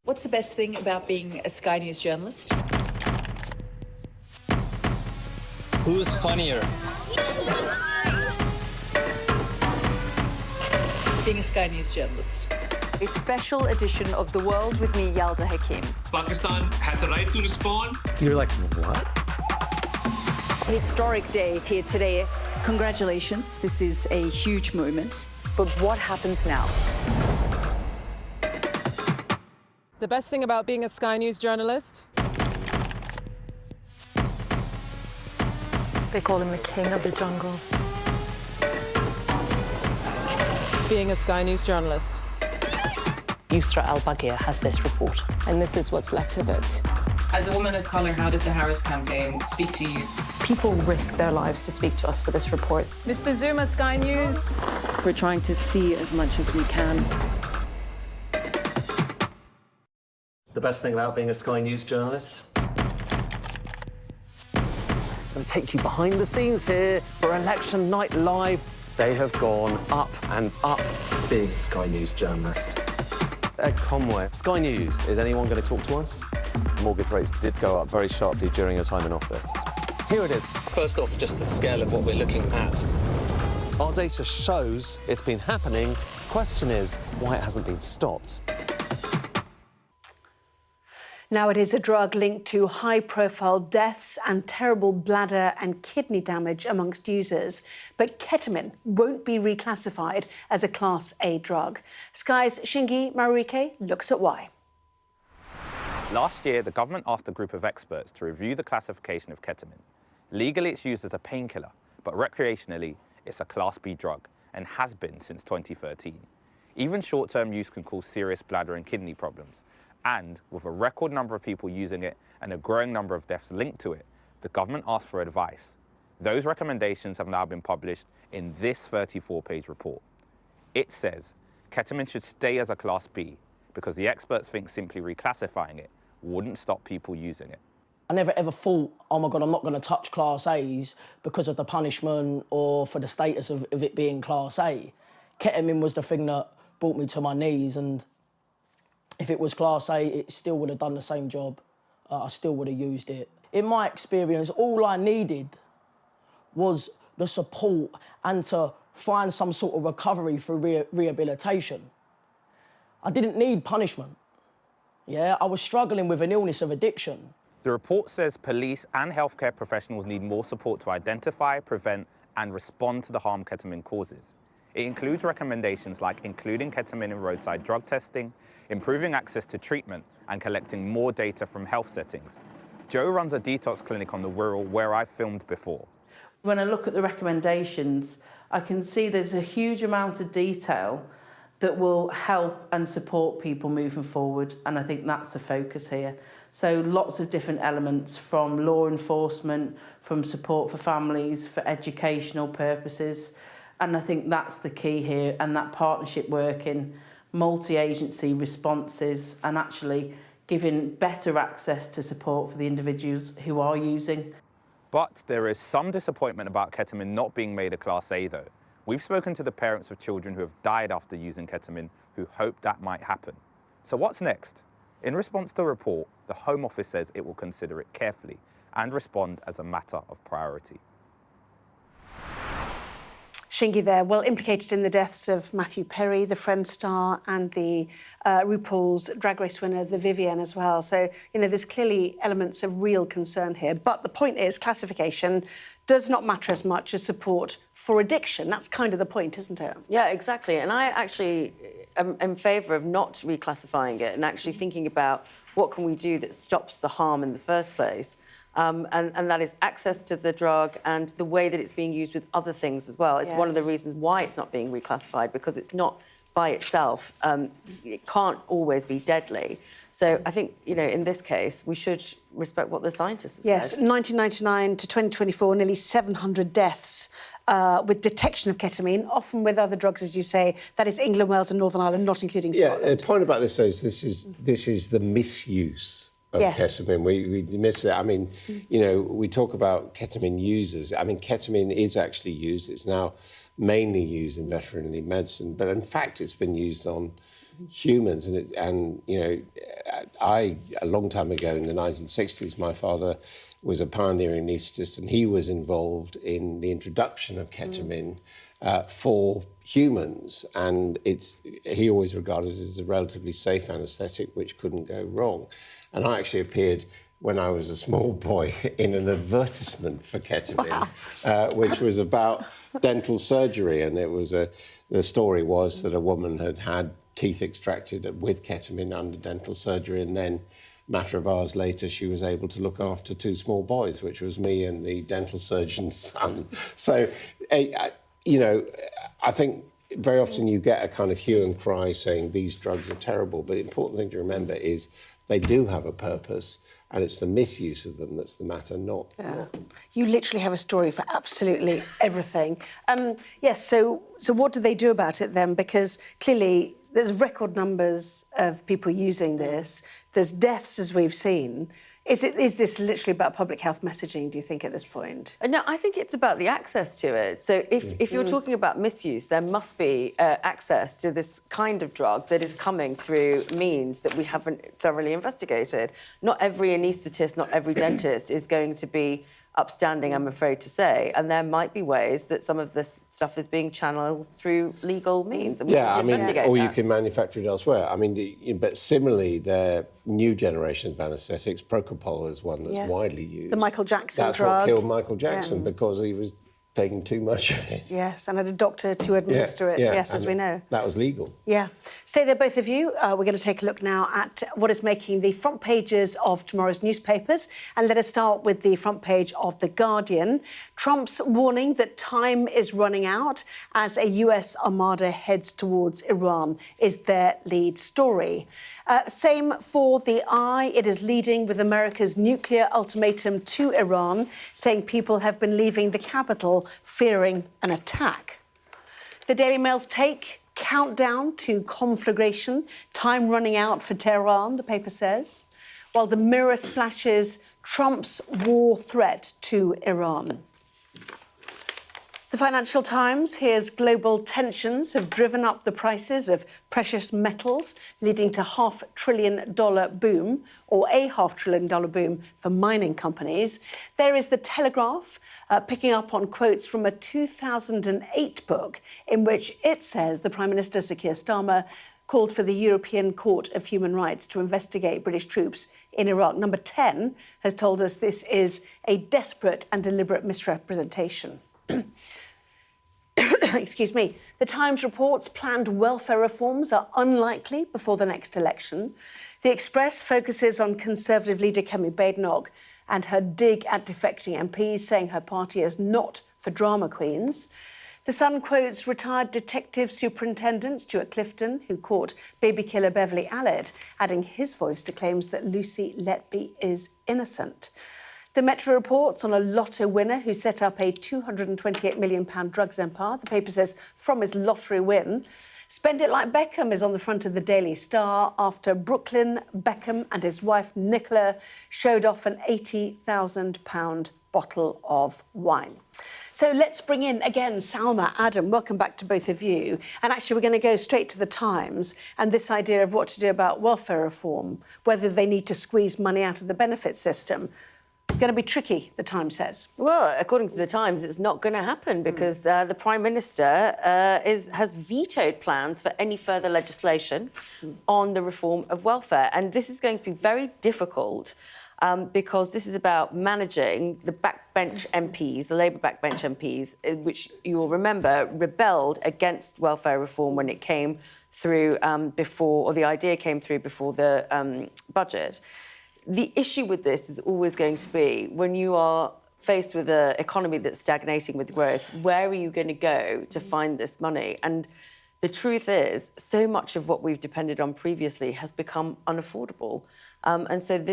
What's the best thing about being a Sky News journalist? Who's funnier? Being a Sky News journalist. A special edition of The World with me, Yalda Hakim. Pakistan has the right to respond. You're like, what? Historic day here today Congratulations, this is a huge moment. But what happens now? The best thing about being a Sky News journalist? They call him the king of the jungle. Being a Sky News journalist. Yusra Al-Baghir has this report. And this is what's left of it. As a woman of colour, how did the Harris campaign speak to you? People risk their lives to speak to us for this report. Mr. Zuma, Sky News. We're trying to see as much as we can. The best thing about being a Sky News journalist? I'm going to take you behind the scenes here for Election Night Live. They have gone up and up. Being a Sky News journalist. Ed Conway. Sky News, is anyone going to talk to us? Mortgage rates did go up very sharply during your time in office. Here it is. First off, just the scale of what we're looking at. Our data shows it's been happening. Question is, why it hasn't been stopped. Now it is a drug linked to high-profile deaths and terrible bladder and kidney damage amongst users. But ketamine won't be reclassified as a Class A drug. Sky's Shingi Marike looks at why. Last year, the government asked a group of experts to review the classification of ketamine. Legally, it's used as a painkiller, but recreationally, it's a Class B drug and has been since 2013. Even short-term use can cause serious bladder and kidney problems. And with a record number of people using it and a growing number of deaths linked to it, the government asked for advice. Those recommendations have now been published in this 34-page report. It says ketamine should stay as a Class B because the experts think simply reclassifying it wouldn't stop people using it. I never ever thought, oh my God, I'm not going to touch Class A's because of the punishment or for the status of it being Class A. Ketamine was the thing that brought me to my knees, and if it was Class A, it still would have done the same job. I still would have used it. In my experience, all I needed was the support and to find some sort of recovery through rehabilitation. I didn't need punishment. Yeah, I was struggling with an illness of addiction. The report says police and healthcare professionals need more support to identify, prevent, and respond to the harm ketamine causes. It includes recommendations like including ketamine in roadside drug testing, improving access to treatment, and collecting more data from health settings. Joe runs a detox clinic on the Wirral where I filmed before. When I look at the recommendations, I can see there's a huge amount of detail that will help and support people moving forward, and I think that's the focus here. So lots of different elements, from law enforcement, from support for families, for educational purposes, and I think that's the key here, and that partnership working, multi-agency responses, and actually giving better access to support for the individuals who are using. But there is some disappointment about ketamine not being made a Class A though. We've spoken to the parents of children who have died after using ketamine who hope that might happen. So what's next? In response to the report, the Home Office says it will consider it carefully and respond as a matter of priority. Shingi there, well, implicated in the deaths of Matthew Perry, the Friends star, and the RuPaul's Drag Race winner, the Vivienne, as well. So, you know, there's clearly elements of real concern here. But the point is, classification does not matter as much as support for addiction. That's kind of the point, isn't it? Yeah, exactly. And I actually am in favour of not reclassifying it and actually thinking about what can we do that stops the harm in the first place. And that is access to the drug and the way that it's being used with other things as well. It's one of the reasons why it's not being reclassified, because it's not by itself. It can't always be deadly. So I think, you know, in this case, we should respect what the scientists have said. Yes, 1999 to 2024, nearly 700 deaths with detection of ketamine, often with other drugs, as you say. That is England, Wales and Northern Ireland, not including Scotland. Yeah, the point about this, though, is this is the misuse of ketamine. We miss it. I mean, you know, we talk about ketamine users. I mean, ketamine is actually used. It's now mainly used in veterinary medicine, but in fact, it's been used on humans. And you know, a long time ago in the 1960s, my father was a pioneering anaesthetist, and he was involved in the introduction of ketamine for humans, and he always regarded it as a relatively safe anaesthetic, which couldn't go wrong. And I actually appeared when I was a small boy in an advertisement for ketamine, which was about dental surgery. And it was the story was that a woman had had teeth extracted with ketamine under dental surgery, and then a matter of hours later, she was able to look after 2 small boys, which was me and the dental surgeon's son. So, you know, I think very often you get a kind of hue and cry saying these drugs are terrible, but the important thing to remember is they do have a purpose, and it's the misuse of them that's the matter, not... You literally have a story for absolutely everything. Yes, so what do they do about it then? Because clearly there's record numbers of people using this. There's deaths, as we've seen. Is this literally about public health messaging, do you think, at this point? No, I think it's about the access to it. So if you're talking about misuse, there must be access to this kind of drug that is coming through means that we haven't thoroughly investigated. Not every anaesthetist, not every dentist is going to be upstanding, I'm afraid to say, and there might be ways that some of this stuff is being channeled through legal means. And yeah, I mean, or you can manufacture it elsewhere. I mean, but similarly, there are new generations of anaesthetics. Propofol is one that's widely used. The Michael Jackson That's drug. what killed Michael Jackson because he was taking too much of it. Yes, and had a doctor to administer it, yes, as we know. That was legal. Yeah. Stay there, both of you. We're going to take a look now at what is making the front pages of tomorrow's newspapers. And let us start with the front page of The Guardian. Trump's warning that time is running out as a US armada heads towards Iran is their lead story. Same for The Eye. It is leading with America's nuclear ultimatum to Iran, saying people have been leaving the capital fearing an attack. The Daily Mail's take, countdown to conflagration, time running out for Tehran, the paper says, while the Mirror splashes Trump's war threat to Iran. The Financial Times, here's global tensions have driven up the prices of precious metals, leading to $500 billion boom, or a $500 billion boom for mining companies. There is The Telegraph, picking up on quotes from a 2008 book in which it says the Prime Minister, Sir Keir Starmer, called for the European Court of Human Rights to investigate British troops in Iraq. Number 10 has told us this is a desperate and deliberate misrepresentation. Excuse me. The Times reports planned welfare reforms are unlikely before the next election. The Express focuses on Conservative leader Kemi Badenoch and her dig at defecting MPs, saying her party is not for drama queens. The Sun quotes retired Detective Superintendent Stuart Clifton, who caught baby killer Beverly Allitt, adding his voice to claims that Lucy Letby is innocent. The Metro reports on a lotto winner who set up a £228 million drugs empire. The paper says from his lottery win. Spend it like Beckham is on the front of the Daily Star after Brooklyn Beckham and his wife Nicola showed off an £80,000 bottle of wine. So let's bring in, again, Salma, Adam, welcome back to both of you. And actually, we're going to go straight to the Times and this idea of what to do about welfare reform, whether they need to squeeze money out of the benefit system. It's going to be tricky, the Times says. Well, according to the Times, it's not going to happen because the Prime Minister has vetoed plans for any further legislation on the reform of welfare. And this is going to be very difficult because this is about managing the backbench MPs, the Labour backbench MPs, which you will remember rebelled against welfare reform when it came through before, or the idea came through before the budget. The issue with this is always going to be when you are faced with an economy that's stagnating with growth, where are you going to go to find this money? And the truth is, so much of what we've depended on previously has become unaffordable. And so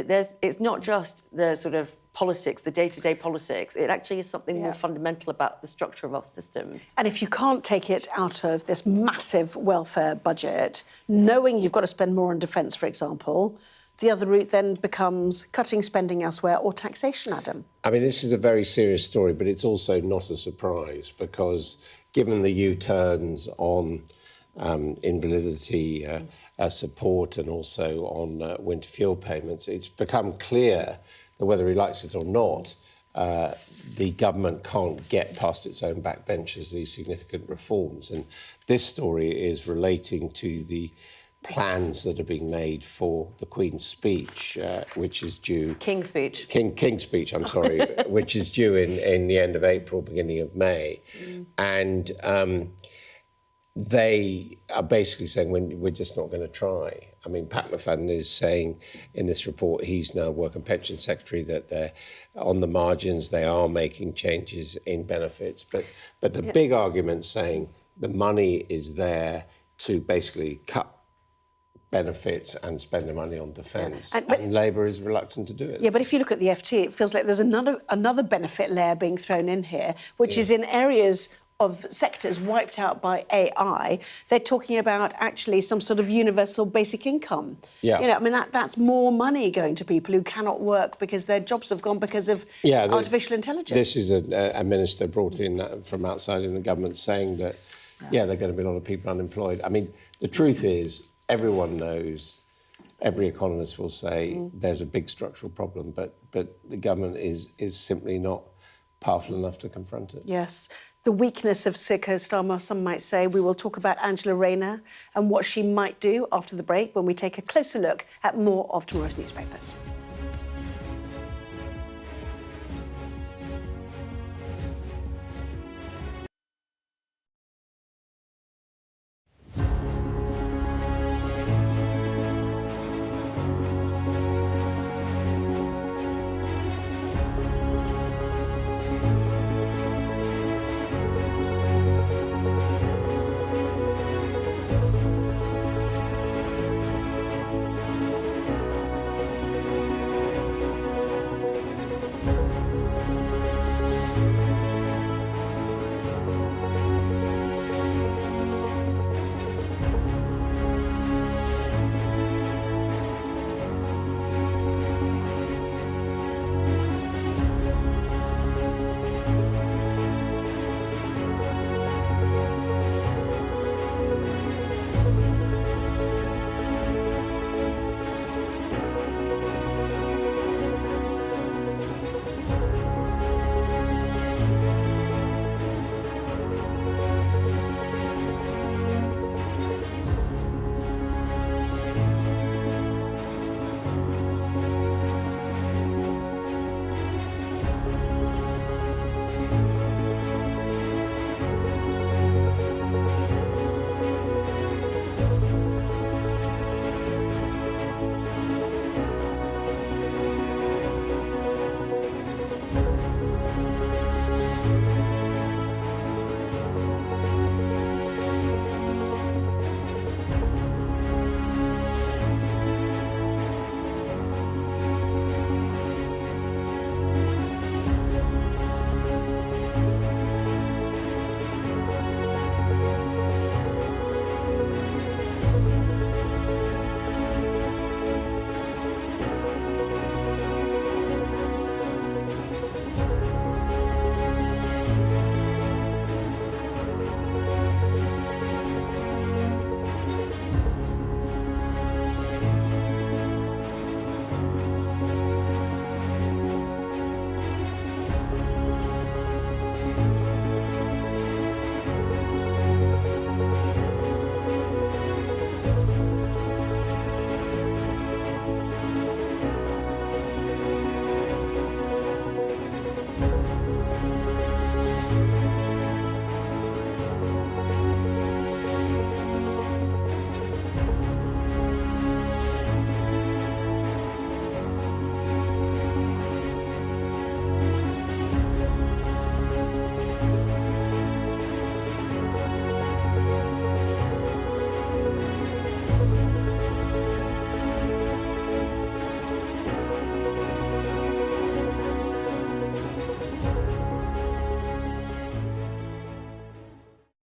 it's not just the sort of politics, the day-to-day politics. It actually is something more fundamental about the structure of our systems. And if you can't take it out of this massive welfare budget, knowing you've got to spend more on defence, for example, the other route then becomes cutting spending elsewhere or taxation, Adam. I mean, this is a very serious story, but it's also not a surprise because given the U-turns on invalidity support and also on winter fuel payments, it's become clear that whether he likes it or not, the government can't get past its own backbenchers these significant reforms. And this story is relating to the plans that are being made for the Queen's speech, which is due... King's speech. King's speech, I'm sorry, which is due in the end of April, beginning of May. And they are basically saying, we're just not going to try. I mean, Pat McFadden is saying in this report, he's now Work and Pension Secretary, that they're on the margins, they are making changes in benefits. But the big argument saying the money is there to basically cut benefits and spend the money on defence. And Labour is reluctant to do it. Yeah, but if you look at the FT, it feels like there's another benefit layer being thrown in here, which is in areas of sectors wiped out by AI. They're talking about actually some sort of universal basic income. Yeah. You know, I mean, that's more money going to people who cannot work because their jobs have gone because of artificial intelligence. This is a minister brought in from outside in the government saying that, there are going to be a lot of people unemployed. I mean, the truth is, everyone knows, every economist will say there's a big structural problem, but the government is simply not powerful enough to confront it. Yes. The weakness of Sir Keir Starmer, some might say. We will talk about Angela Rayner and what she might do after the break when we take a closer look at more of tomorrow's newspapers.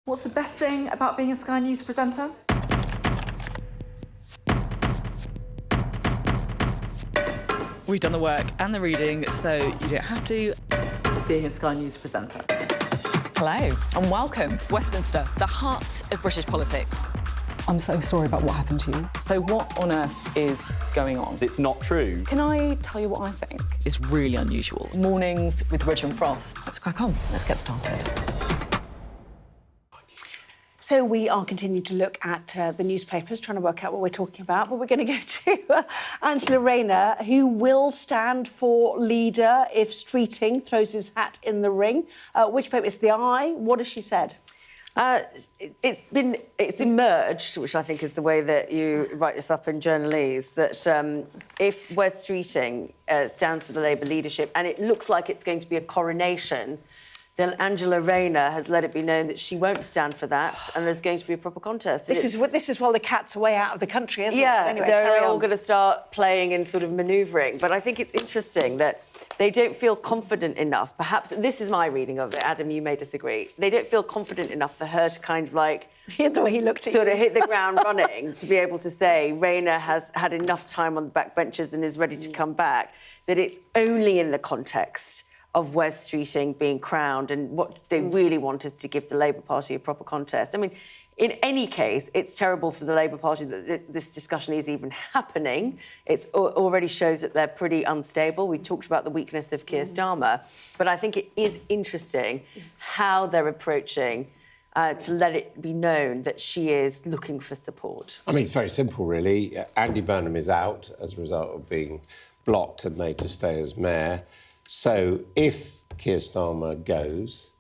What's the best thing about being a Sky News presenter? We've done the work and the reading, so you don't have to. Being a Sky News presenter. Hello and welcome. Westminster, the heart of British politics. I'm so sorry about what happened to you. So what on earth is going on? It's not true. Can I tell you what I think? It's really unusual. Mornings with Richard and Frost. Let's crack on. Let's get started. So we are continuing to look at the newspapers, trying to work out what we're talking about, but we're going to go to Angela Rayner, who will stand for leader if Streeting throws his hat in the ring. Which paper? It's The Eye. What has she said? It's emerged, which I think is the way that you write this up in journalese, that if Wes Streeting stands for the Labour leadership, and it looks like it's going to be a coronation, then Angela Rayner has let it be known that she won't stand for that, and there's going to be a proper contest. This is while the cat's away out of the country, isn't it? Yeah, Anyway, they're all going to start playing and sort of manoeuvring. But I think it's interesting that they don't feel confident enough. Perhaps this is my reading of it. Adam, you may disagree. They don't feel confident enough for her to kind of like the way he looked at sort of hit the ground running to be able to say Rayner has had enough time on the backbenches and is ready to come back. That it's only in the context of Wes Streeting being crowned, and what they really want is to give the Labour Party a proper contest. I mean, in any case, it's terrible for the Labour Party that this discussion is even happening. It already shows that they're pretty unstable. We talked about the weakness of Keir Starmer, but I think it is interesting how they're approaching to let it be known that she is looking for support. I mean, it's very simple, really. Andy Burnham is out as a result of being blocked and made to stay as mayor. So if Keir Starmer goes,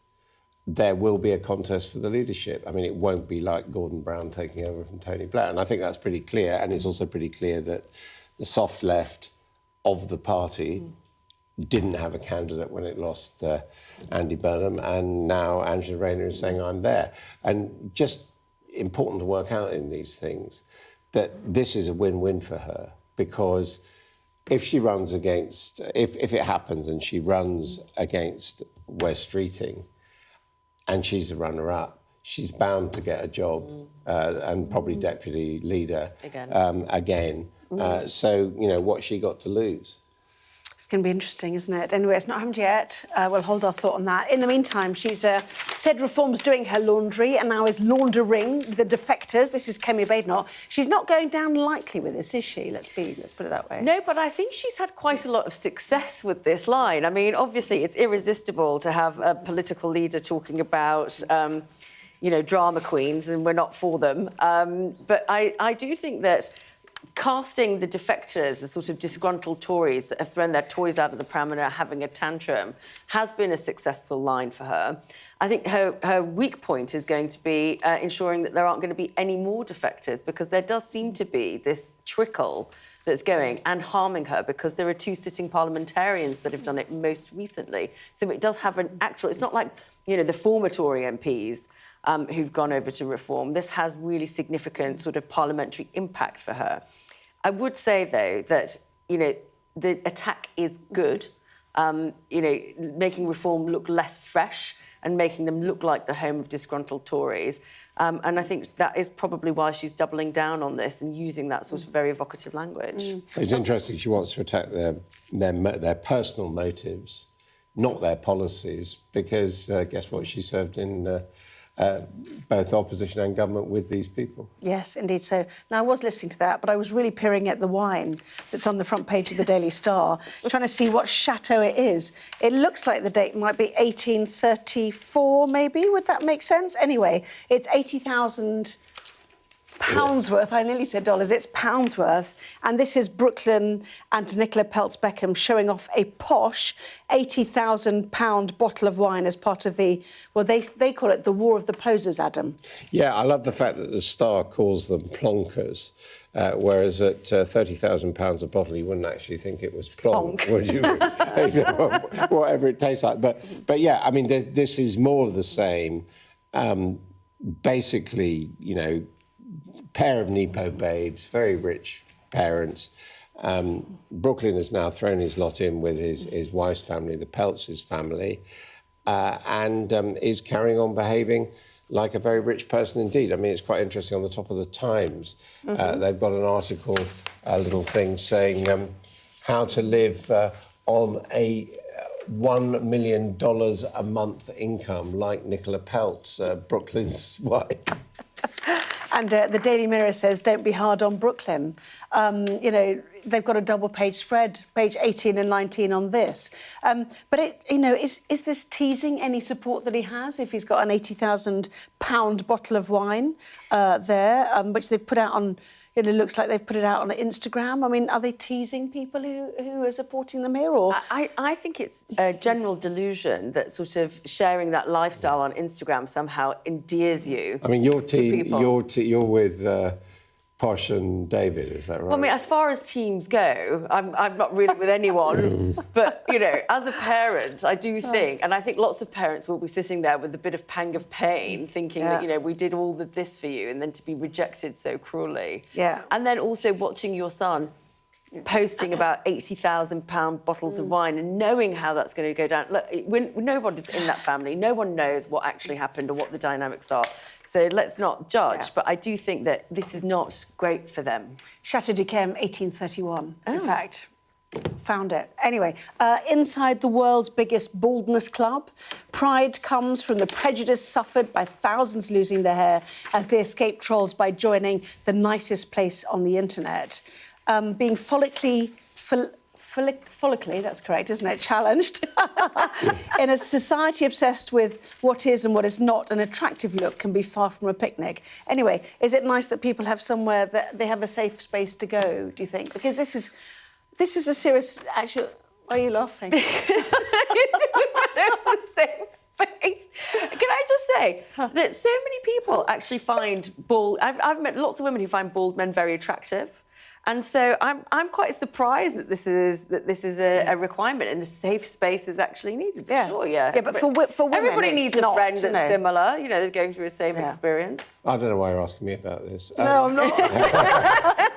there will be a contest for the leadership. I mean, it won't be like Gordon Brown taking over from Tony Blair. And I think that's pretty clear. And it's also pretty clear that the soft left of the party didn't have a candidate when it lost Andy Burnham. And now Angela Rayner is saying, I'm there. And just important to work out in these things that this is a win-win for her, because if she runs against, if it happens and she runs against Wes Streeting and she's a runner-up, she's bound to get a job and probably deputy leader again. So, you know, what's she got to lose? It's going to be interesting, isn't it? Anyway, it's not happened yet. We'll hold our thought on that. In the meantime, she's said Reform's doing her laundry and now is laundering the defectors. This is Kemi Badenoch. She's not going down lightly with this, is she? Let's put it that way. No, but I think she's had quite a lot of success with this line. I mean, obviously, it's irresistible to have a political leader talking about, you know, drama queens, and we're not for them. But I do think that casting the defectors as sort of disgruntled Tories that have thrown their toys out of the pram and are having a tantrum has been a successful line for her. I think her weak point is going to be ensuring that there aren't going to be any more defectors, because there does seem to be this trickle that's going and harming her, because there are 2 sitting parliamentarians that have done it most recently. So it does have an actual... It's not like, you know, the former Tory MPs who've gone over to Reform. This has really significant sort of parliamentary impact for her. I would say, though, that, you know, the attack is good, you know, making Reform look less fresh and making them look like the home of disgruntled Tories. And I think that is probably why she's doubling down on this and using that sort of very evocative language. It's interesting she wants to attack their personal motives, not their policies, because guess what? She served in both opposition and government with these people. Yes, indeed so. Now, I was listening to that, but I was really peering at the wine that's on the front page of the Daily Star, trying to see what chateau it is. It looks like the date might be 1834, maybe. Would that make sense? Anyway, it's 80,000 pounds worth. I nearly said dollars. It's pounds worth. And this is Brooklyn and Nicola Peltz Beckham showing off a posh £80,000 bottle of wine as part of the, well, they call it the War of the Posers, Adam. Yeah, I love the fact that the Star calls them plonkers, whereas at £30,000 a bottle, you wouldn't actually think it was plonk, would you? Whatever it tastes like. But yeah, I mean, this is more of the same. Basically, you know, pair of Nepo babes, very rich parents. Brooklyn has now thrown his lot in with his wife's family, the Peltz's family, and is carrying on behaving like a very rich person indeed. I mean, it's quite interesting. On the top of the Times, they've got an article, a little thing saying how to live on a $1 million a month income like Nicola Peltz, Brooklyn's wife. And the Daily Mirror says, don't be hard on Brooklyn. You know, they've got a double-page spread, page 18 and 19 on this. But, you know, is this teasing any support that he has if he's got an £80,000 bottle of wine there, which they've put out on... It looks like they've put it out on Instagram. I mean, are they teasing people who are supporting them here, or...? I think it's a general delusion that sort of sharing that lifestyle on Instagram somehow endears you. I mean, your team, you're with Posh and David, is that right? Well, I mean, as far as teams go, I'm not really with anyone. But, you know, as a parent, I do think, and I think lots of parents will be sitting there with a bit of pang of pain, thinking that, you know, we did all of this for you, and then to be rejected so cruelly. Yeah. And then also watching your son posting about £80,000 bottles of wine and knowing how that's going to go down. Look, nobody's in that family. No one knows what actually happened or what the dynamics are. So let's not judge, but I do think that this is not great for them. Chateau d'Yquem, 1831, in fact. Found it. Anyway, inside the world's biggest baldness club, pride comes from the prejudice suffered by thousands losing their hair as they escape trolls by joining the nicest place on the internet. Being follically, that's correct, isn't it? Challenged. In a society obsessed with what is and what is not an attractive look can be far from a picnic. Anyway, is it nice that people have somewhere that they have a safe space to go, do you think? Because this is a serious... Actually, why are you laughing? It's a safe space. Can I just say that so many people actually find bald... I've met lots of women who find bald men very attractive. And so I'm quite surprised that this is a requirement and a safe space is actually needed. Yeah, sure, yeah. Yeah, but for women, everybody needs a friend you know. that's similar. You know, they're going through the same experience. I don't know why you're asking me about this. No, I'm not.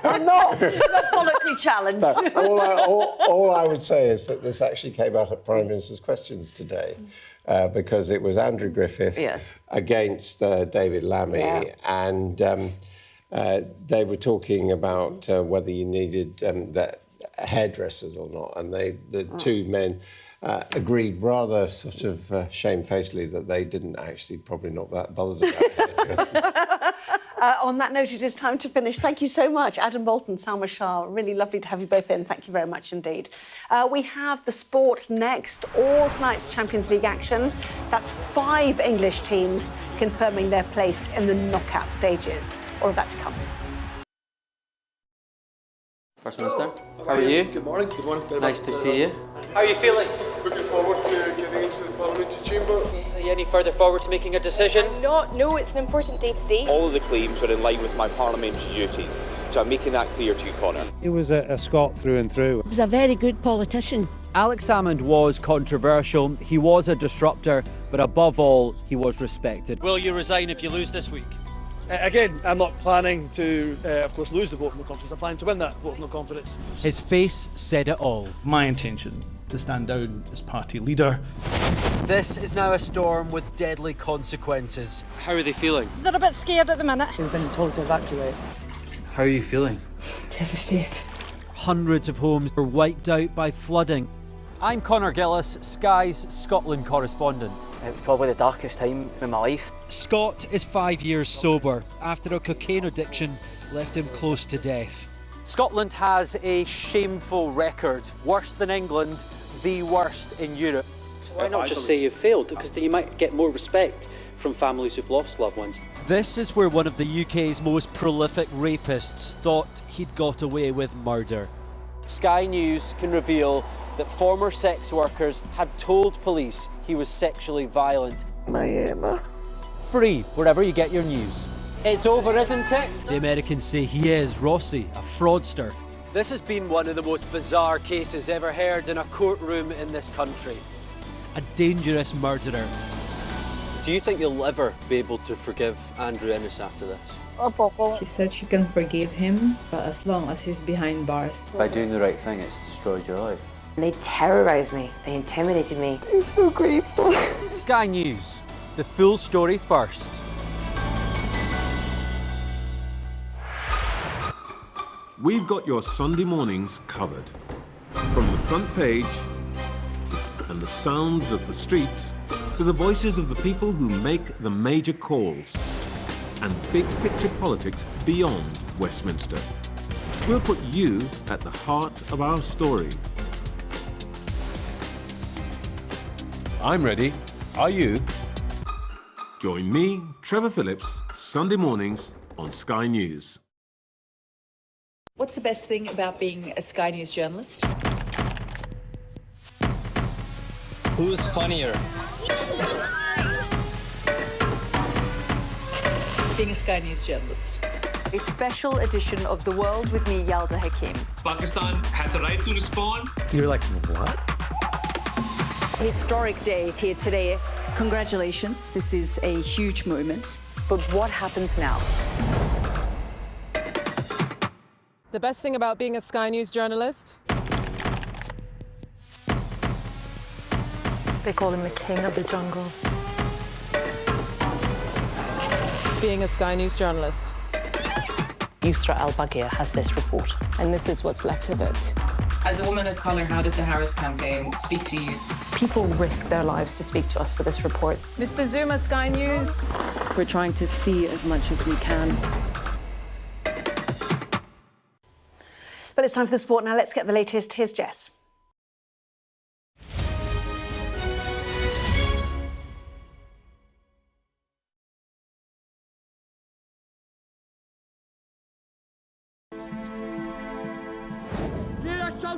I'm not. You're not follically challenged. No, all I would say is that this actually came out at Prime Minister's Questions today. Because it was Andrew Griffith against David Lammy, and they were talking about whether you needed hairdressers or not, and the two men agreed rather sort of shamefacedly that they didn't actually probably not that bothered about hairdressers. On that note, it is time to finish. Thank you so much, Adam Bolton, Salma Shah. Really lovely to have you both in. Thank you very much indeed. We have the sport next, all tonight's Champions League action. That's 5 English teams confirming their place in the knockout stages. All of that to come. First Minister, how are you? Good morning. Good morning. Nice to see you. How are you feeling? Looking forward to getting into the parliamentary chamber. Are you any further forward to making a decision? No, it's an important day today. All of the claims were in line with my parliamentary duties, so I'm making that clear to you, Conor. He was a Scot through and through. He was a very good politician. Alex Salmond was controversial, he was a disruptor, but above all, he was respected. Will you resign if you lose this week? Again, I'm not planning to, of course, lose the vote of no confidence. I'm planning to win that vote of no confidence. His face said it all. My intention to stand down as party leader. This is now a storm with deadly consequences. How are they feeling? They're a bit scared at the minute. We've been told to evacuate. How are you feeling? Devastated. Hundreds of homes were wiped out by flooding. I'm Conor Gillis, Sky's Scotland correspondent. It was probably the darkest time in my life. Scott is 5 years sober after a cocaine addiction left him close to death. Scotland has a shameful record, worse than England, the worst in Europe. So why not just say you failed, because then you might get more respect from families who've lost loved ones. This is where one of the UK's most prolific rapists thought he'd got away with murder. Sky News can reveal that former sex workers had told police he was sexually violent. My Emma. Free wherever you get your news. It's over, isn't it? The Americans say he is Rossi, a fraudster. This has been one of the most bizarre cases ever heard in a courtroom in this country. A dangerous murderer. Do you think you'll ever be able to forgive Andrew Innes after this? She said she can forgive him, but as long as he's behind bars. By doing the right thing, it's destroyed your life. They terrorised me. They intimidated me. I'm so grateful. Sky News. The full story first. We've got your Sunday mornings covered. From the front page and the sounds of the streets to the voices of the people who make the major calls. and big-picture politics beyond Westminster. We'll put you at the heart of our story. I'm ready. Are you? Join me, Trevor Phillips, Sunday mornings on Sky News. What's the best thing about being a Sky News journalist? Who's funnier? Being a Sky News journalist. A special edition of The World with me, Yalda Hakim. Pakistan had the right to respond. You're like, what? Historic day here today. Congratulations, this is a huge moment. But what happens now? The best thing about being a Sky News journalist? They call him the king of the jungle. Being a Sky News journalist. Yusra Al-Baghir has this report. And this is what's left of it. As a woman of colour, how did the Harris campaign speak to you? People risk their lives to speak to us for this report. Mr. Zuma, Sky News. We're trying to see as much as we can. But it's time for the sport now. Let's get the latest. Here's Jess.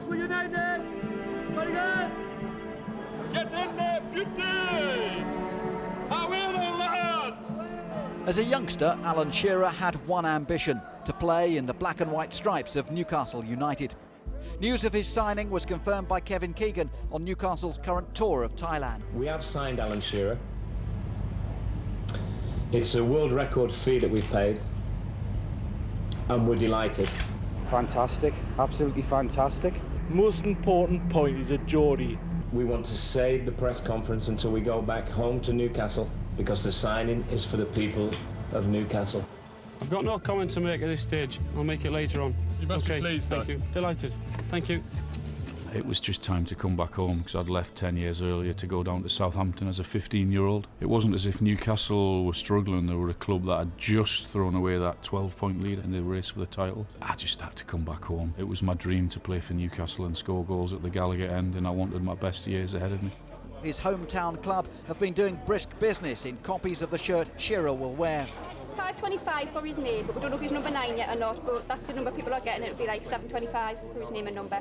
For United! Very good! Get in there, beauty! How will they, lads? As a youngster, Alan Shearer had one ambition: to play in the black and white stripes of Newcastle United. News of his signing was confirmed by Kevin Keegan on Newcastle's current tour of Thailand. We have signed Alan Shearer. It's a world record fee that we've paid, and we're delighted. Fantastic, absolutely fantastic. Most important point is a Geordie. We want to save the press conference until we go back home to Newcastle, because the signing is for the people of Newcastle. I've got no comment to make at this stage. I'll make it later on. You must be pleased, thank you. Delighted. Thank you. It was just time to come back home because I'd left 10 years earlier to go down to Southampton as a 15-year-old. It wasn't as if Newcastle were struggling. They were a club that had just thrown away that 12-point lead in the race for the title. I just had to come back home. It was my dream to play for Newcastle and score goals at the Gallagher end, and I wanted my best years ahead of me. His hometown club have been doing brisk business in copies of the shirt Shearer will wear. 525 for his name, but we don't know if he's number 9 yet or not, but that's the number people are getting. It'll be like 725 for his name and number.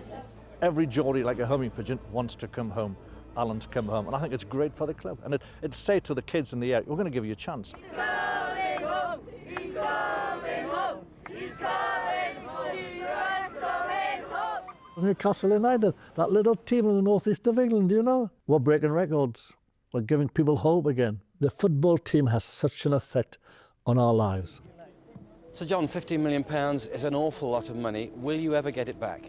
Every Geordie, like a homing pigeon, wants to come home. Alan's come home, and I think it's great for the club. And it say to the kids in the area, we're going to give you a chance. He's coming home! He's coming home! He's coming home! Shearer's coming home! Newcastle United, that little team in the northeast of England, you know? We're breaking records. We're giving people hope again. The football team has such an effect on our lives. So John, £15 million is an awful lot of money. Will you ever get it back?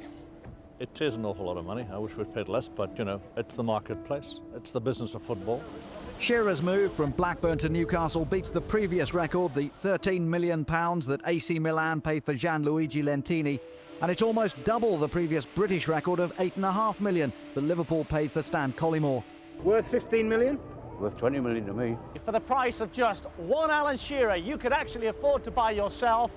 It is an awful lot of money. I wish we'd paid less, but, you know, it's the marketplace. It's the business of football. Shearer's move from Blackburn to Newcastle beats the previous record, the £13 million that AC Milan paid for Gianluigi Lentini. And it's almost double the previous British record of £8.5 million that Liverpool paid for Stan Collymore. Worth 15 million? Worth 20 million to me. For the price of just one Alan Shearer, you could actually afford to buy yourself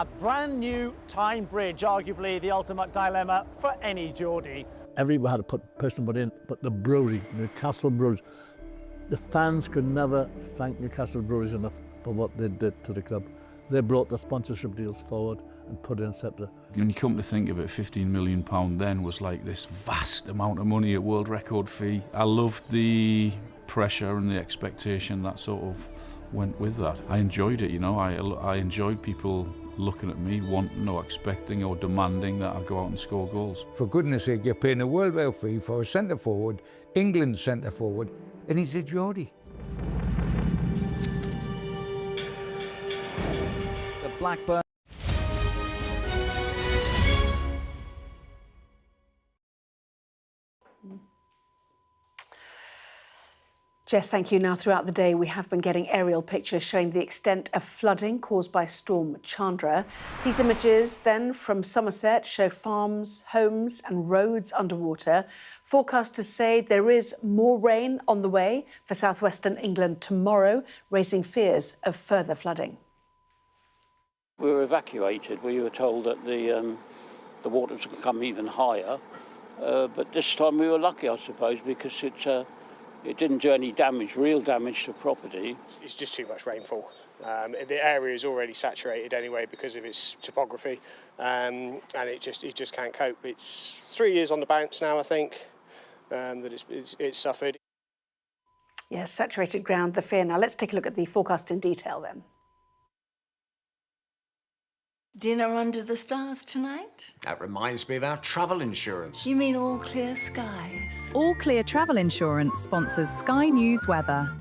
a brand new Tyne Bridge, arguably the ultimate dilemma for any Geordie. Everybody had to put personal money in, but the brewery, Newcastle Breweries, the fans could never thank Newcastle Breweries enough for what they did to the club. They brought the sponsorship deals forward and put in Sceptre. When you come to think of it, £15 million then was like this vast amount of money, a world record fee. I loved the pressure and the expectation that sort of went with that. I enjoyed it, you know. I enjoyed people looking at me, wanting or expecting or demanding that I go out and score goals. For goodness sake, you're paying a world record fee for a centre forward, England's centre forward, and he's a Geordie. The Blackburn. Jess, thank you. Now, throughout the day, we have been getting aerial pictures showing the extent of flooding caused by Storm Chandra. These images, then, from Somerset show farms, homes and roads underwater. Forecasters say there is more rain on the way for southwestern England tomorrow, raising fears of further flooding. We were evacuated. We were told that the waters would come even higher, but this time we were lucky, I suppose, because it didn't do any damage, real damage to property. It's just too much rainfall. The area is already saturated anyway because of its topography, and it just can't cope. It's 3 years on the bounce now, I think, that it's suffered. Yes, saturated ground, the fear. Now let's take a look at the forecast in detail then. Dinner under the stars tonight? That reminds me of our travel insurance. You mean All Clear Skies? All Clear Travel Insurance sponsors Sky News weather.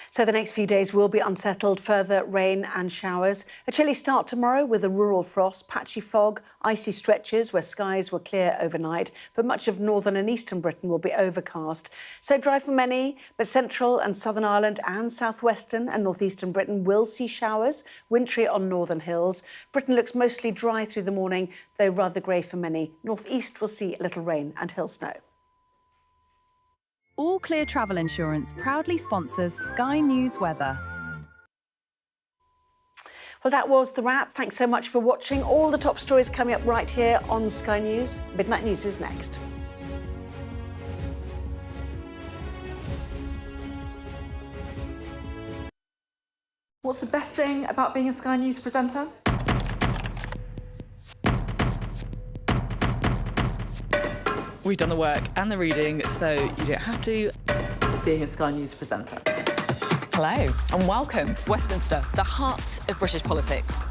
So the next few days will be unsettled, further rain and showers. A chilly start tomorrow with a rural frost, patchy fog, icy stretches where skies were clear overnight, but much of northern and eastern Britain will be overcast. So dry for many, but central and southern Ireland and southwestern and northeastern Britain will see showers, wintry on northern hills. Britain looks mostly dry through the morning, though rather grey for many. Northeast will see a little rain and hill snow. All Clear Travel Insurance proudly sponsors Sky News weather. Well, that was the wrap. Thanks so much for watching. All the top stories coming up right here on Sky News. Midnight News is next. What's the best thing about being a Sky News presenter? We've done the work and the reading, so you don't have to. Being a Sky News presenter. Hello and welcome. Westminster, the heart of British politics.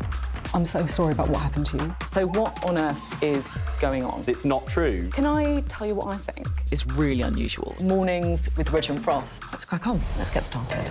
I'm so sorry about what happened to you. So what on earth is going on? It's not true. Can I tell you what I think? It's really unusual. Mornings with Richard and Frost. Let's crack on. Let's get started.